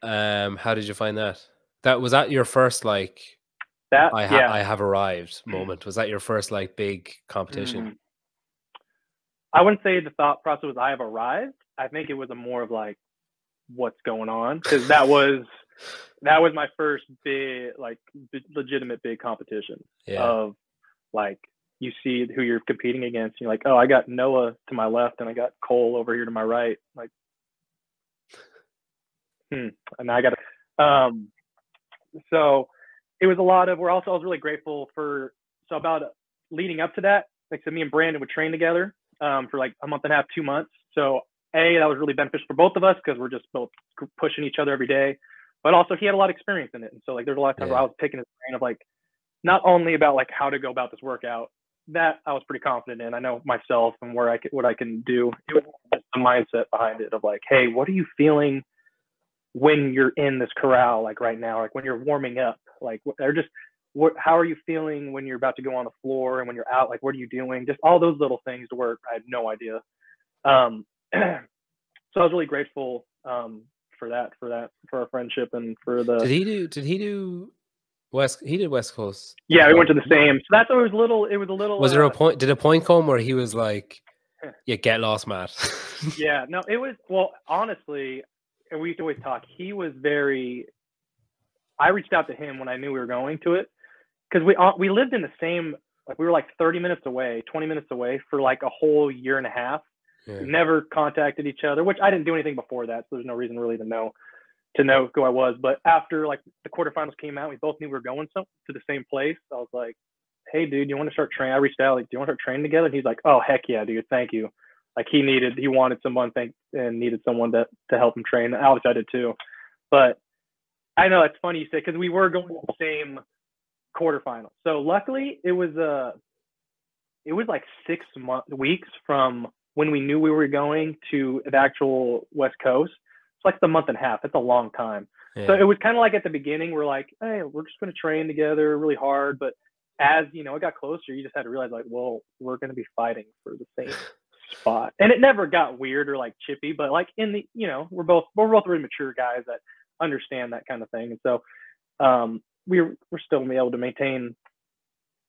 How did you find that? Was that your first like I have arrived moment? Was that your first like big competition? I wouldn't say the thought process was I have arrived. I think it was more of like, what's going on? Because that was my first big, like legitimate big competition of like, you see who you're competing against. And you're like, oh, I got Noah to my left and I got Cole over here to my right. Like, and I got so it was a lot of, I was really grateful for, so about leading up to that, like so me and Brandon would train together for like a month and a half, 2 months. So that was really beneficial for both of us because we're just both pushing each other every day, but also he had a lot of experience in it. And so like there's a lot of times where I was picking his brain of like, not only about like how to go about this workout, that I was pretty confident in. I know myself and what I can do. It was just the mindset behind it of like, hey, what are you feeling when you're in this corral, like right now, like when you're warming up, like how are you feeling when you're about to go on the floor and when you're out, like what are you doing? Just all those little things to work. I had no idea. So I was really grateful for our friendship and for the. Did he do he did West Coast? Yeah, we went to the same. So that's always it was a little. Was there a point? Did a point come where he was like, "Yeah, get lost, Matt"? Yeah, no, it was. Well, honestly, and we used to always talk. He was very. I reached out to him when I knew we were going to it, because we lived in the same. Like we were like 30 minutes away, 20 minutes away for like a whole year and a half. Yeah. We never contacted each other, which I didn't do anything before that, so there's no reason really to know who I was. But after like the quarterfinals came out, we both knew we were going to the same place. I was like, hey dude, you want to start training? I reached out, like, do you want to start training together? And he's like, oh heck yeah, dude, thank you. Like he wanted someone and needed someone to help him train. Obviously I did too. But I know it's funny you say, because we were going to the same quarterfinals. So luckily it was like 6 weeks from when we knew we were going to the actual West Coast. It's like the month and a half. It's a long time. Yeah. So it was kind of like at the beginning, we're like, hey, we're just going to train together really hard. But as, it got closer, you just had to realize like, well, we're going to be fighting for the same spot. And it never got weird or like chippy, but like in the, we're both really mature guys that understand that kind of thing. And so we're still able to maintain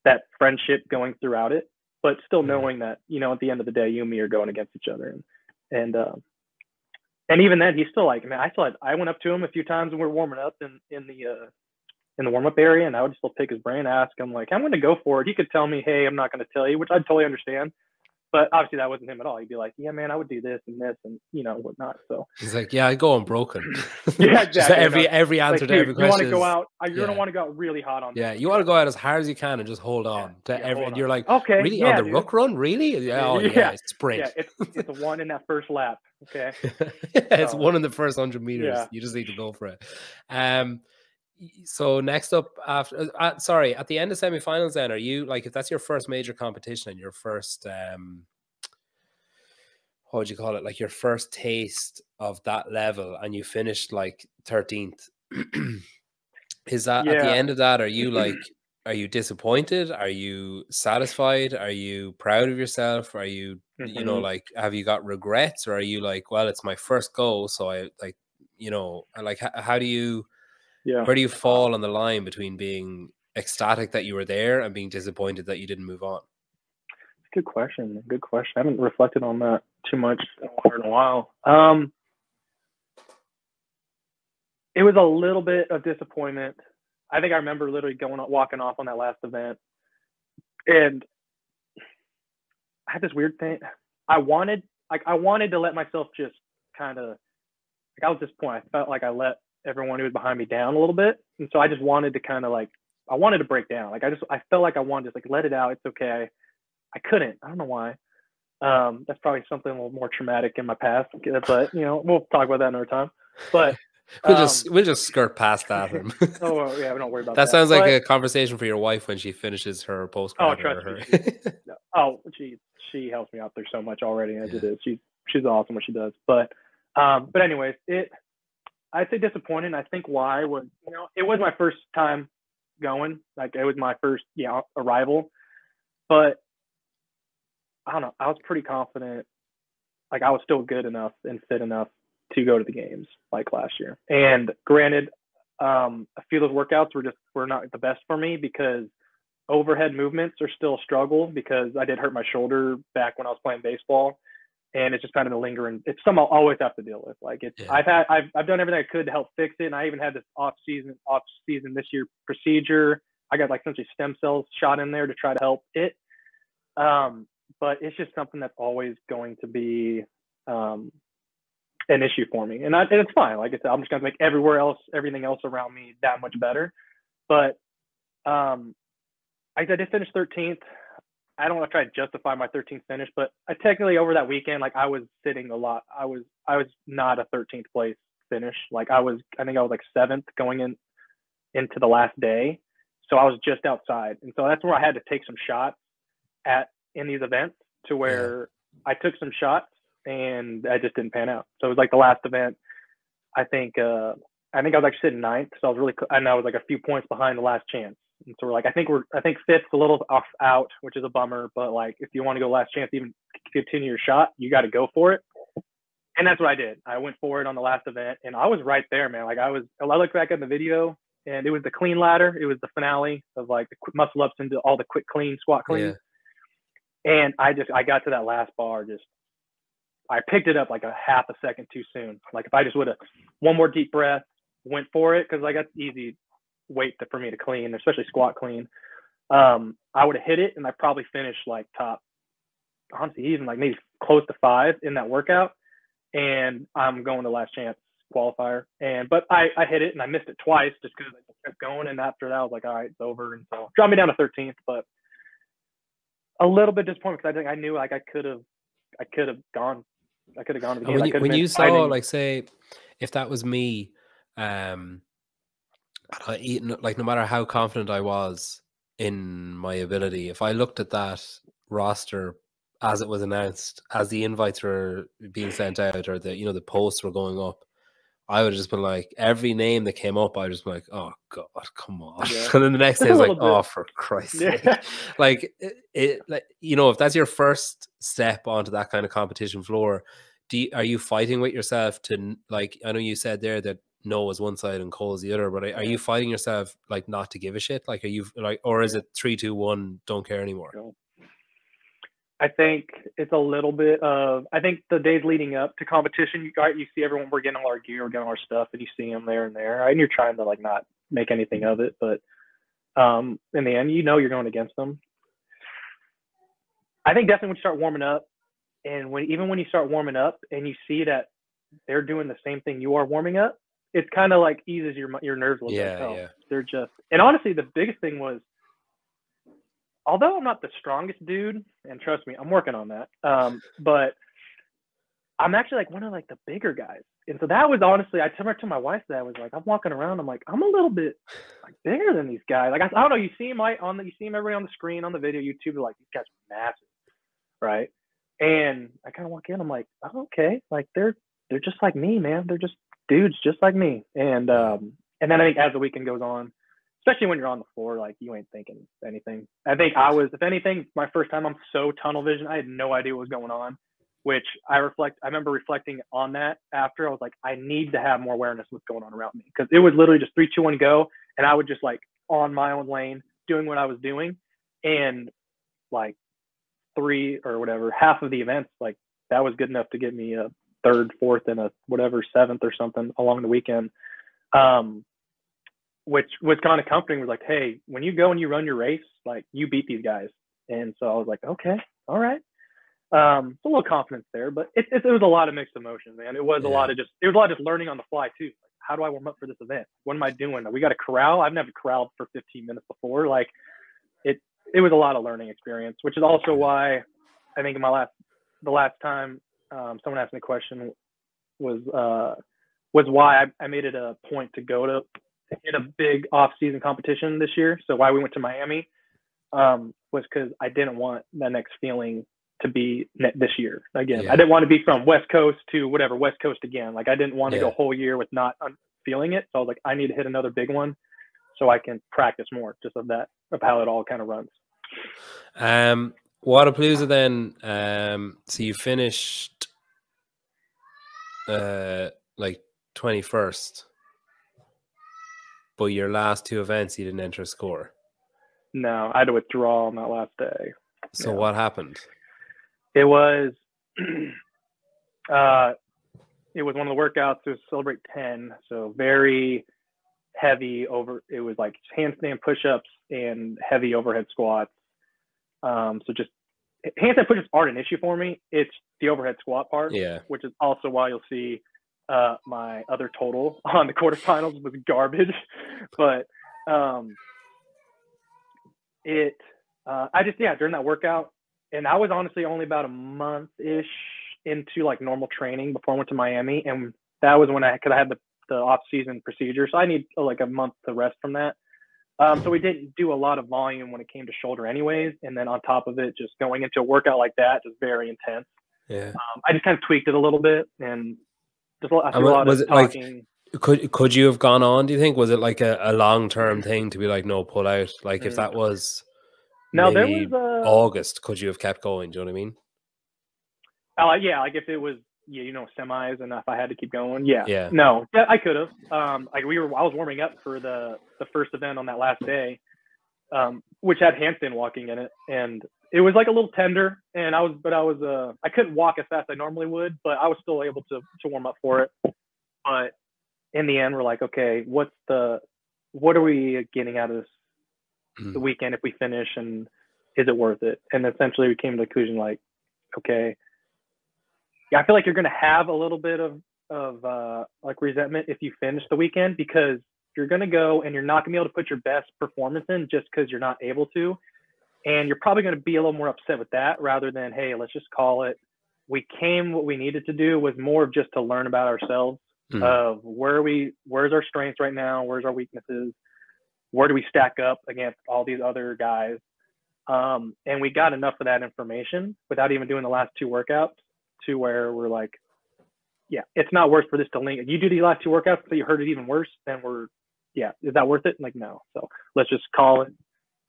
that friendship going throughout it, but still knowing that, at the end of the day, you and me are going against each other. And even then, he's still like, man, I went up to him a few times when we were warming up in the warm-up area, and I would still pick his brain, ask him, like, I'm going to go for it. He could tell me, hey, I'm not going to tell you, which I'd totally understand. But obviously that wasn't him at all. He'd be like, yeah, man, I would do this and this and, you know, whatnot. So he's like, yeah, I go unbroken. Yeah, exactly. Just every answer like, to every you want question to go out. You're going to want to go out really hot on this. Yeah, you want to go out as hard as you can and just hold on to every. And you're like, okay, really on the ruck run, really? Yeah, oh yeah, sprint. Yeah, it's a one in that first lap. Okay, it's one in the first 100 meters. Yeah. You just need to go for it. So next up, after sorry, at the end of semifinals, then are you like, if that's your first major competition and your first what would you call it, like your first taste of that level, and you finished like 13th? Is that at the end of that, are you like, are you disappointed? Are you satisfied? Are you proud of yourself? Are you, you know, like, have you got regrets, or are you like, well, it's my first goal, so I like, you know, like, how do you, where do you fall on the line between being ecstatic that you were there and being disappointed that you didn't move on? Good question. Good question. I haven't reflected on that too much in a while. It was a little bit of disappointment. I think I remember literally walking off on that last event, and I had this weird thing. I wanted to let myself just kind of, like, I was at this point, I felt like I let everyone who was behind me down a little bit, and so I just wanted to kind of like, I wanted to break down. Like, I felt like I wanted to just like let it out. It's okay. I couldn't. I don't know why. That's probably something a little more traumatic in my past, but you know, we'll talk about that another time. But we'll just skirt past that. Oh yeah, we don't worry about that. That sounds like a conversation for your wife when she finishes her postgrad. Oh, trust me. She helps me out there so much already as it is. She's awesome what she does. But anyways, I'd say disappointing. I think why was, you know, it was my first time going. Like, it was my first arrival. But I don't know. I was pretty confident. Like, I was still good enough and fit enough to go to the games like last year. And granted, a few of those workouts were not the best for me because overhead movements are still a struggle, because I did hurt my shoulder back when I was playing baseball, and it's just kind of a lingering. It's something I'll always have to deal with. Like, I've done everything I could to help fix it, and I even had this off season this year procedure. I got like essentially stem cells shot in there to try to help it. But it's just something that's always going to be an issue for me, and it's fine. Like I said, I'm just gonna make everything else around me that much better. But I did finish 13th. I don't want to try to justify my 13th finish, but I technically, over that weekend, like, I was sitting a lot. I was not a 13th place finish. Like, I think I was like 7th going into the last day, so I was just outside, and so that's where I had to take some shots in these events, to where I took some shots and I just didn't pan out. So it was like the last event. I think I was actually sitting 9th, so I was really, and I was like a few points behind the last chance. And so we're like, I think 5th's a little out, which is a bummer. But like, if you want to go last chance, even continue your shot, you got to go for it. And that's what I did. I went for it on the last event, and I was right there, man. Like, I looked back at the video, and it was the clean ladder. It was the finale of like the quick muscle ups into all the quick clean, squat clean. Yeah. And I got to that last bar, I picked it up like a half a second too soon. Like, if I just would have one more deep breath, went for it, because like, that's easy weight for me to clean, especially squat clean. I would have hit it, and I probably finished like top, honestly, even like maybe close to 5 in that workout. And I'm going to last chance qualifier. But I hit it, and I missed it twice just because I kept going. And after that, I was like, all right, it's over. And so dropped me down to 13th, but a little bit disappointed, because I think I knew like I could have gone to the game. When you saw, like, say, if that was me, like, no matter how confident I was in my ability, if I looked at that roster as it was announced, as the invites were being sent out, or the posts were going up, I would have just been like, every name that came up, I would just be like, oh God, come on. Yeah. And then the next day I was like, oh, for Christ's sake. Like, if that's your first step onto that kind of competition floor, are you fighting with yourself to, like, I know you said there that no is one side and Cole is the other, but are you fighting yourself like not to give a shit? Like, are you like, or is it 3, 2, 1, don't care anymore? I think it's a little bit of, I think the days leading up to competition, you see everyone, we're getting all our gear, we're getting all our stuff, and you see them there and there, and you're trying to like not make anything of it, but in the end, you're going against them. I think definitely when you start warming up, and even when you start warming up and you see that they're doing the same thing you are warming up, it's kind of like eases your nerves a little bit. Oh, they're just, and honestly, the biggest thing was, although I'm not the strongest dude, and trust me, I'm working on that. But I'm actually like one of like the bigger guys. And so that was honestly, I told my wife that I was like, I'm walking around, I'm like, I'm a little bit like bigger than these guys. Like, I don't know, you see them everybody on the screen, on the video, YouTube, like, these guys are massive, right? And I kind of walk in, I'm like, oh, okay, like they're just like me, man. They're just dudes just like me. And then I think as the weekend goes on, especially when you're on the floor, like you ain't thinking anything. I think I was, if anything, my first time, I'm so tunnel vision. I had no idea what was going on, which I remember reflecting on that after. I was like, I need to have more awareness of what's going on around me, because it was literally just 3, 2, 1, go. And I would just like on my own lane doing what I was doing. And like half of the events, like that was good enough to get me a 3rd, 4th, and a whatever 7th or something along the weekend. Which was kind of comforting. Was like, hey, when you go and you run your race, like you beat these guys. And so I was like, okay, all right. A little confidence there, but it was a lot of mixed emotions, man. It was a lot of just learning on the fly too. Like, how do I warm up for this event? What am I doing? We got a corral. I've never corralled for 15 minutes before. Like it was a lot of learning experience, which is also why I think the last time someone asked me a question was why I made it a point to go to hit a big off-season competition this year. So why we went to Miami was because I didn't want the next feeling to be this year again. I didn't want to be from West Coast to whatever West Coast again. Like I didn't want to go a whole year with not feeling it. So I was like, I need to hit another big one so I can practice more just of how it all kind of runs. Wodapalooza then, so you finished like 21st, but your last 2 events you didn't enter a score. No, I had to withdraw on that last day. So what happened? It was one of the workouts to celebrate 10, so very heavy it was like handstand push-ups and heavy overhead squats. So just handstand push-ups aren't an issue for me. It's the overhead squat part, which is also why you'll see my other total on the quarterfinals was garbage. But during that workout, and I was honestly only about a month-ish into like normal training before I went to Miami, and that was when I had the off-season procedure, so I need like a month to rest from that. So we didn't do a lot of volume when it came to shoulder anyways. And then on top of it, just going into a workout like that is very intense. Yeah. I just kind of tweaked it a little bit, and just a lot of talking. Like, could you have gone on, do you think? Was it like a long-term thing to be like, no, pull out? Like if that was there was August, could you have kept going? Do you know what I mean? Like if it was semis, and if I had to keep going, I could have. I was warming up for the first event on that last day, which had handstand walking in it, and it was like a little tender, and I couldn't walk as fast as I normally would, but I was still able to warm up for it. But in the end, we're like, okay, what are we getting out of this the weekend if we finish, and is it worth it? And essentially we came to the conclusion like, okay, I feel like you're going to have a little bit of like resentment if you finish the weekend, because you're going to go and you're not going to be able to put your best performance in just because you're not able to. And you're probably going to be a little more upset with that rather than, hey, let's just call it. What we needed to do was more of just to learn about ourselves of where's our strengths right now? Where's our weaknesses? Where do we stack up against all these other guys? And we got enough of that information without even doing the last 2 workouts to where we're like, yeah, it's not worth for this to linger. You do these last 2 workouts so you hurt it even worse, then is that worth it? Like, no. So let's just call it,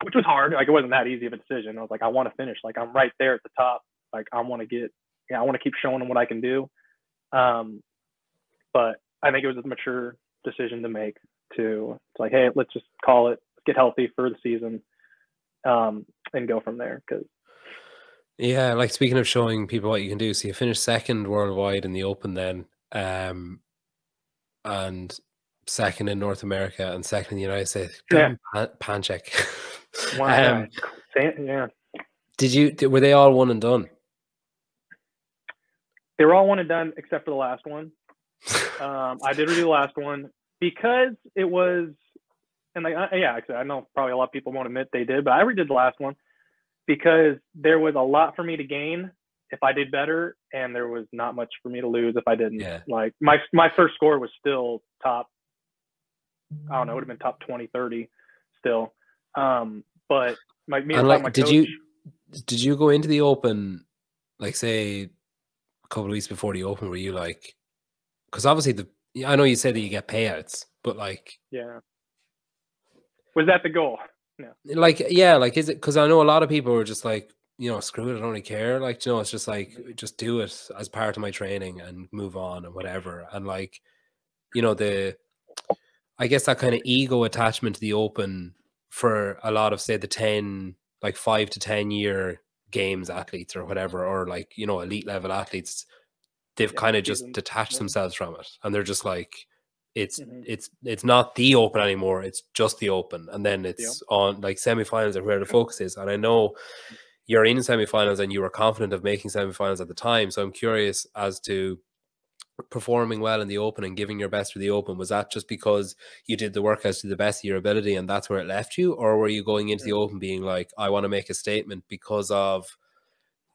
which was hard. Like, it wasn't that easy of a decision. I was like, I want to finish. Like, I'm right there at the top. Like, I want to keep showing them what I can do. But I think it was a mature decision to make it's like, hey, let's just call it, let's get healthy for the season, and go from there. Yeah, like speaking of showing people what you can do, so you finished 2nd worldwide in the Open then, and 2nd in North America and 2nd in the United States. Pan check. Wow. Yeah. Were they all one and done? They were all one and done except for the last one. I did redo the last one because it was, and like, yeah, actually, I know probably a lot of people won't admit they did, but I redid the last one because there was a lot for me to gain if I did better, and there was not much for me to lose if I didn't. Yeah. Like my first score was still top, I don't know, it would have been top 20, 30 still. But did you go into the Open, like say a couple of weeks before the Open, were you like, because obviously I know you said that you get payouts, but like, yeah, was that the goal? No. Like, yeah, like, is it, because I know a lot of people were just like, screw it, I don't really care. Like, it's just like, just do it as part of my training and move on and whatever. And like, I guess that kind of ego attachment to the Open for a lot of, say, the 5 to 10 year games athletes or whatever, or like, elite level athletes, they've kind of just detached themselves from it. And they're just like, it's not the Open anymore, it's just the Open. And then it's on like semifinals are where the focus is. And I know you're in semifinals and you were confident of making semifinals at the time. So I'm curious as to performing well in the Open and giving your best for the Open. Was that just because you did the workouts to the best of your ability and that's where it left you? Or were you going into the Open being like, I want to make a statement because of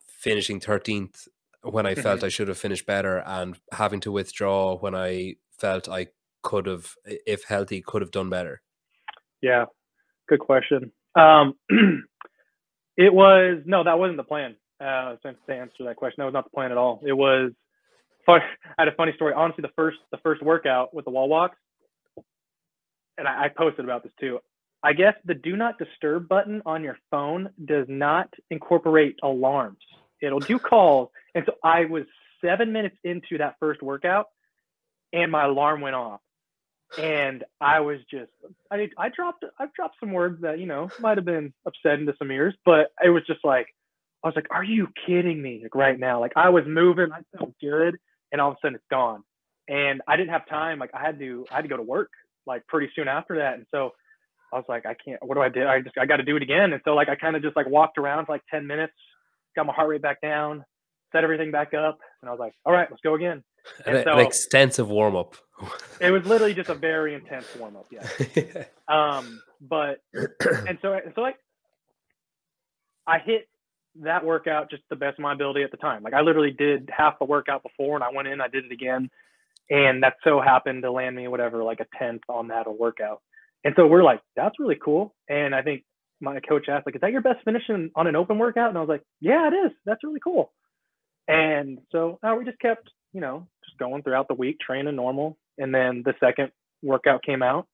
finishing 13th when I felt I should have finished better and having to withdraw when I felt I could have, if healthy, could have done better? Yeah, good question. It was, no, that wasn't the plan. To answer that question, that was not the plan at all. It was fun. I had a funny story. Honestly, the first workout with the wall walks, and I posted about this too. I guess the do not disturb button on your phone does not incorporate alarms. It'll do calls. And so I was 7 minutes into that first workout and my alarm went off. And I was just, I've dropped some words that, might have been upsetting to some ears, but it was just like, I was like, are you kidding me? Like right now, like I was moving, I felt good. And all of a sudden it's gone. And I didn't have time. Like I had to go to work like pretty soon after that. And so I was like, I can't, what do I do? I got to do it again. And so like, I kind of just like walked around for like 10 minutes, got my heart rate back down, set everything back up. And I was like, all right, let's go again. And so, an extensive warm up. It was literally just a very intense warm up. Yeah. But, and so like I hit that workout just the best of my ability at the time. Like I literally did half the workout before and I went in, I did it again. And that so happened to land me whatever, like a 10th on that workout. And so we're like, that's really cool. And I think my coach asked, like, is that your best finish on an Open workout? And I was like, yeah, it is. That's really cool. And so we just kept, just going throughout the week, training normal. And then the second workout came out.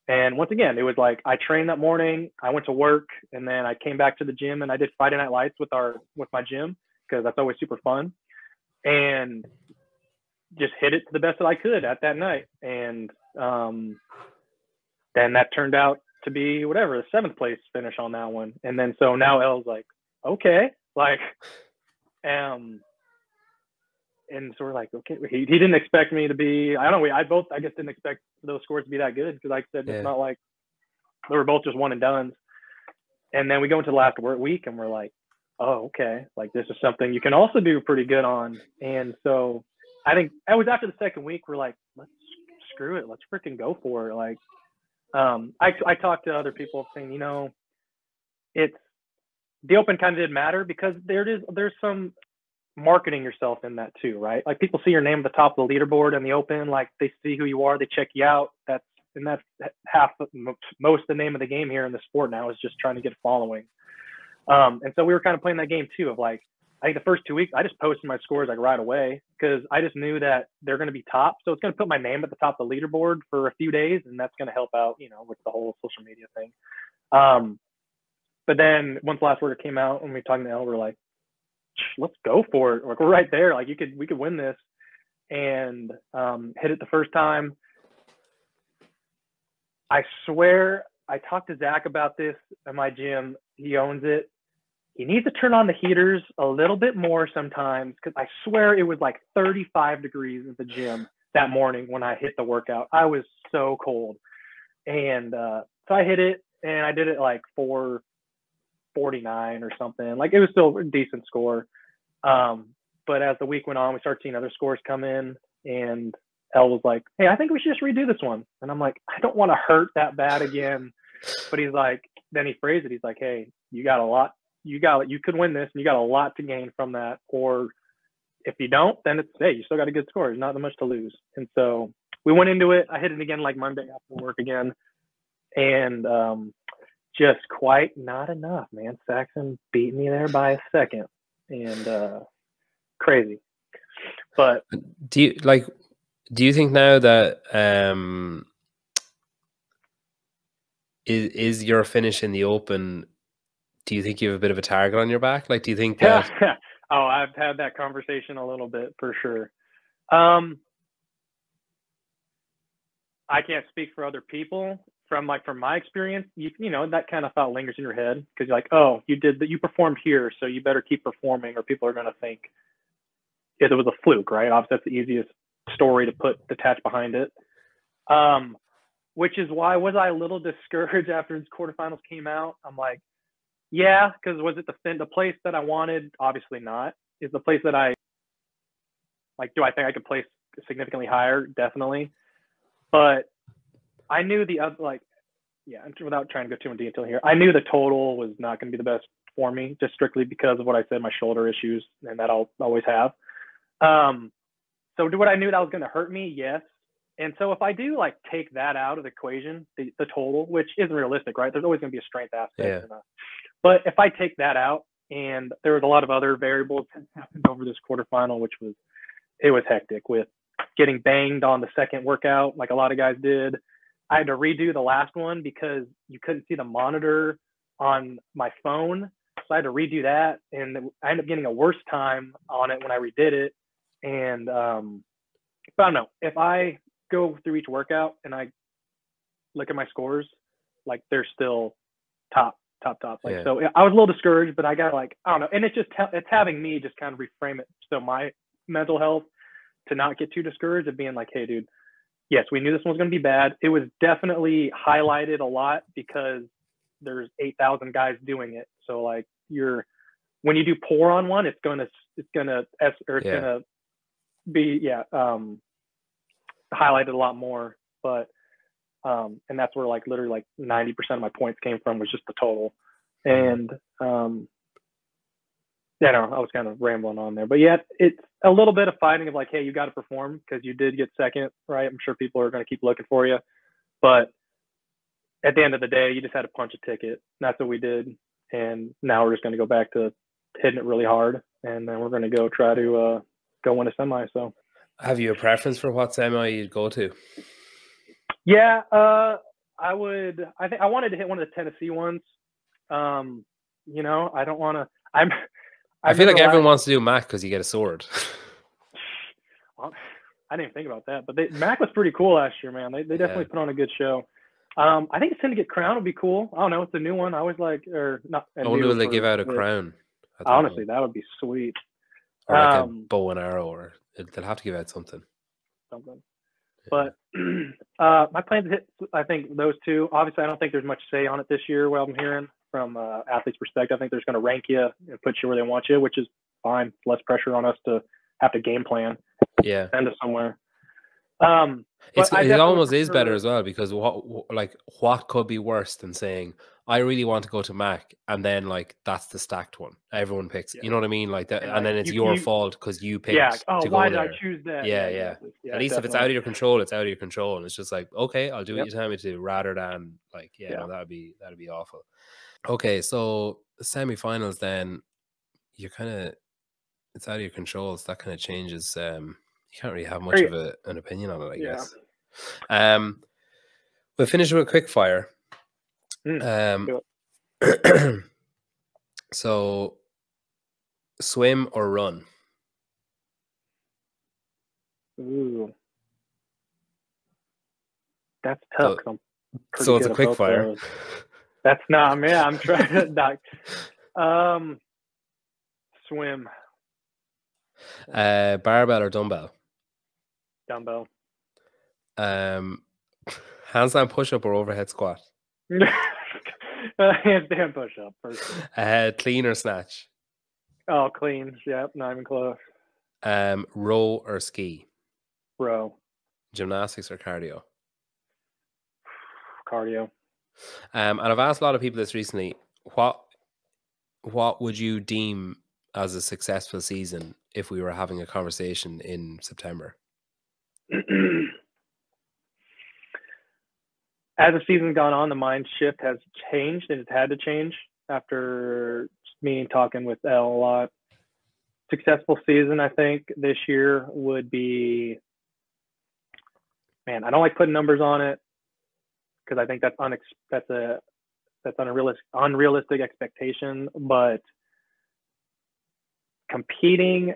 And once again, it was like, I trained that morning, I went to work, and then I came back to the gym and I did Friday Night Lights with my gym, because that's always super fun. And just hit it to the best that I could at that night. And then that turned out to be whatever, the 7th place finish on that one. And then so now Elle's like, okay, like, and so we're like, okay, he didn't expect me to be, I guess didn't expect those scores to be that good, because like I said, It's not like they were both just one and done. And then we go into the last week and we're like, oh, okay, like this is something you can also do pretty good on. And so I think it was after the second week, we're like, let's screw it, let's freaking go for it. Like, I talked to other people saying, it's, the Open kind of didn't matter because there's some marketing yourself in that too, right? Like people see your name at the top of the leaderboard in the Open, like they see who you are, they check you out. That's half, most of the name of the game here in the sport now is just trying to get a following. And so we were kind of playing that game too, of like, I think the first 2 weeks, I just posted my scores like right away because I just knew that they're going to be top. So it's going to put my name at the top of the leaderboard for a few days, and that's going to help out, with the whole social media thing. But then once the last workout came out and we were talking to Elle, we're like, let's go for it. Like we're right there. Like we could win this, and hit it the first time. I swear I talked to Zach about this at my gym. He owns it. He needs to turn on the heaters a little bit more sometimes, because I swear it was like 35 degrees at the gym that morning when I hit the workout. I was so cold. And so I hit it, and I did it like 4 49 or something. Like, it was still a decent score. But as the week went on, we started seeing other scores come in, and Elle was like, hey, I think we should just redo this one. And I'm like, I don't want to hurt that bad again. But he's like, then he phrased it. He's like, hey, you got a lot. You could win this, and you got a lot to gain from that. Or if you don't, then it's, hey, you still got a good score. There's not that much to lose. And so we went into it. I hit it again like Monday after work again. And just quite not enough, man. Saxon beat me there by a second. And crazy. But do you think now that is your finish in the Open, do you think you have a bit of a target on your back? Like, do you think that oh, I've had that conversation a little bit for sure. I can't speak for other people. From my experience, you know, that kind of thought lingers in your head, because you're like, oh, you performed here, so you better keep performing, or people are going to think it was a fluke, right? Obviously, that's the easiest story to put attached behind it. Which is why, was I a little discouraged after the quarterfinals came out? I'm like, yeah, because was it the place that I wanted? Obviously not. Is the place that I like? Do I think I could place significantly higher? Definitely. But I knew the other, like, yeah, without trying to go too in detail here, I knew the total was not going to be the best for me, just strictly because of what I said, my shoulder issues, and that I'll always have. So do what I knew that was going to hurt me? Yes. And so if I do, like, take that out of the equation, the total, which isn't realistic, right? There's always going to be a strength aspect. Yeah. But if I take that out, and there was a lot of other variables that happened over this quarterfinal, it was hectic, with getting banged on the second workout, like a lot of guys did. I had to redo the last one because you couldn't see the monitor on my phone. So I had to redo that, and I ended up getting a worse time on it when I redid it. And but I don't know, if I go through each workout and I look at my scores, like, they're still top. Like, yeah. So I was a little discouraged, but I got, like, I don't know. And it's having me just kind of reframe it. So my mental health, to not get too discouraged, of being like, hey, dude, yes, we knew this one was going to be bad. It was definitely highlighted a lot because there's 8,000 guys doing it. So, like, when you do poor on one, it's gonna be highlighted a lot more. But and that's where, like, literally like 90% of my points came from, was just the total. And I was kind of rambling on there, but yeah, it's a little bit of fighting of, like, hey, you got to perform because you did get second, right? I'm sure people are going to keep looking for you, but at the end of the day, you just had to punch a ticket. And that's what we did. And now we're just going to go back to hitting it really hard, and then we're going to go try to go win a semi. So, have you a preference for what semi you'd go to? Yeah, I think I wanted to hit one of the Tennessee ones. You know, I don't want to. I feel like everyone wants to do Mac because you get a sword. Well, I didn't even think about that, but Mac was pretty cool last year, man. They definitely put on a good show. I think Syndicate Crown would be cool. I don't know. It's a new one. I always like, or not. I wonder will they give out a crown? Honestly, that would be sweet. Or like a bow and arrow, or they'll have to give out something. But my plan to hit, I think, those two. Obviously, I don't think there's much to say on it this year, what I'm hearing from athletes' perspective. I think they're just going to rank you and put you where they want you, which is fine. Less pressure on us to have to game plan. Yeah. Send us somewhere. It almost is better as well, because what could be worse than saying, I really want to go to Mac, and then, like, that's the stacked one everyone picks. You know what I mean? Like that, and then it's your fault because you picked. Yeah. Oh, to why did I choose that? Yeah. At least if it's out of your control, it's out of your control, and it's just like, okay, I'll do what you tell me to, rather than like, no, that'd be awful. Okay, so the semifinals, then it's out of your control. So that kind of changes. You can't really have much of an opinion on it, I guess. We'll finish with a quick fire. So, swim or run? Ooh, that's tough. So it's a quick fire. That's not me. I'm trying to swim. Barbell or dumbbell? Dumbbell. Handstand push-up or overhead squat? Handstand push-up. Clean or snatch? Oh, clean. Yep, not even close. Row or ski? Row. Gymnastics or cardio? Cardio. And I've asked a lot of people this recently. What would you deem as a successful season if we were having a conversation in September? As the season's gone on, the mind shift has changed, and it's had to change after me talking with Elle a lot. Successful season, I think, this year would be, man, I don't like putting numbers on it because I think that's unrealistic expectation, but competing,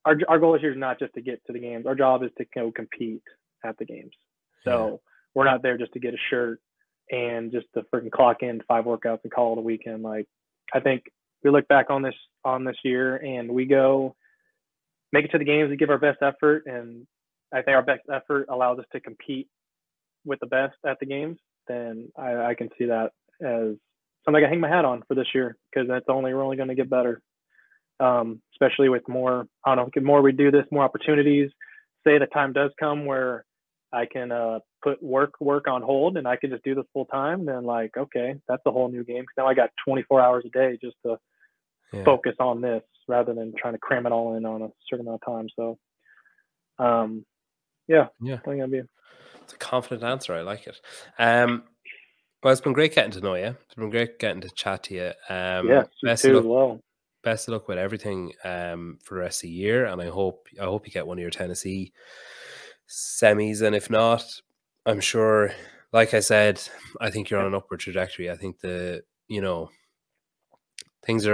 our goal this year is not just to get to the games. Our job is to go compete at the games. So we're not there just to get a shirt and just to freaking clock in 5 workouts and call it a weekend. Like, I think we look back on this year and we go make it to the games, we give our best effort, and I think our best effort allows us to compete with the best at the games. Then I can see that as something I can hang my hat on for this year, because we're only going to get better. Especially with more, I don't know, the more we do this, more opportunities. Say the time does come where I can put work on hold and I can just do this full time, then like, okay, that's a whole new game. Now I got 24 hours a day just to focus on this rather than trying to cram it all in on a certain amount of time. So, I think that'd be. It's a confident answer. I like it. Well, it's been great getting to know you. It's been great getting to chat to you. Best of luck. Best of luck with everything for the rest of the year, and I hope you get one of your Tennessee semis, and if not, I'm sure, like I said, I think you're on an upward trajectory. I think things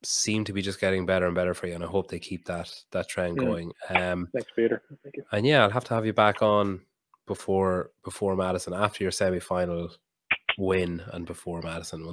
seem to be just getting better and better for you, and I hope they keep that trend going. Thanks, Peter. Thank you. And I'll have to have you back on before Madison, after your semi-final win and before Madison.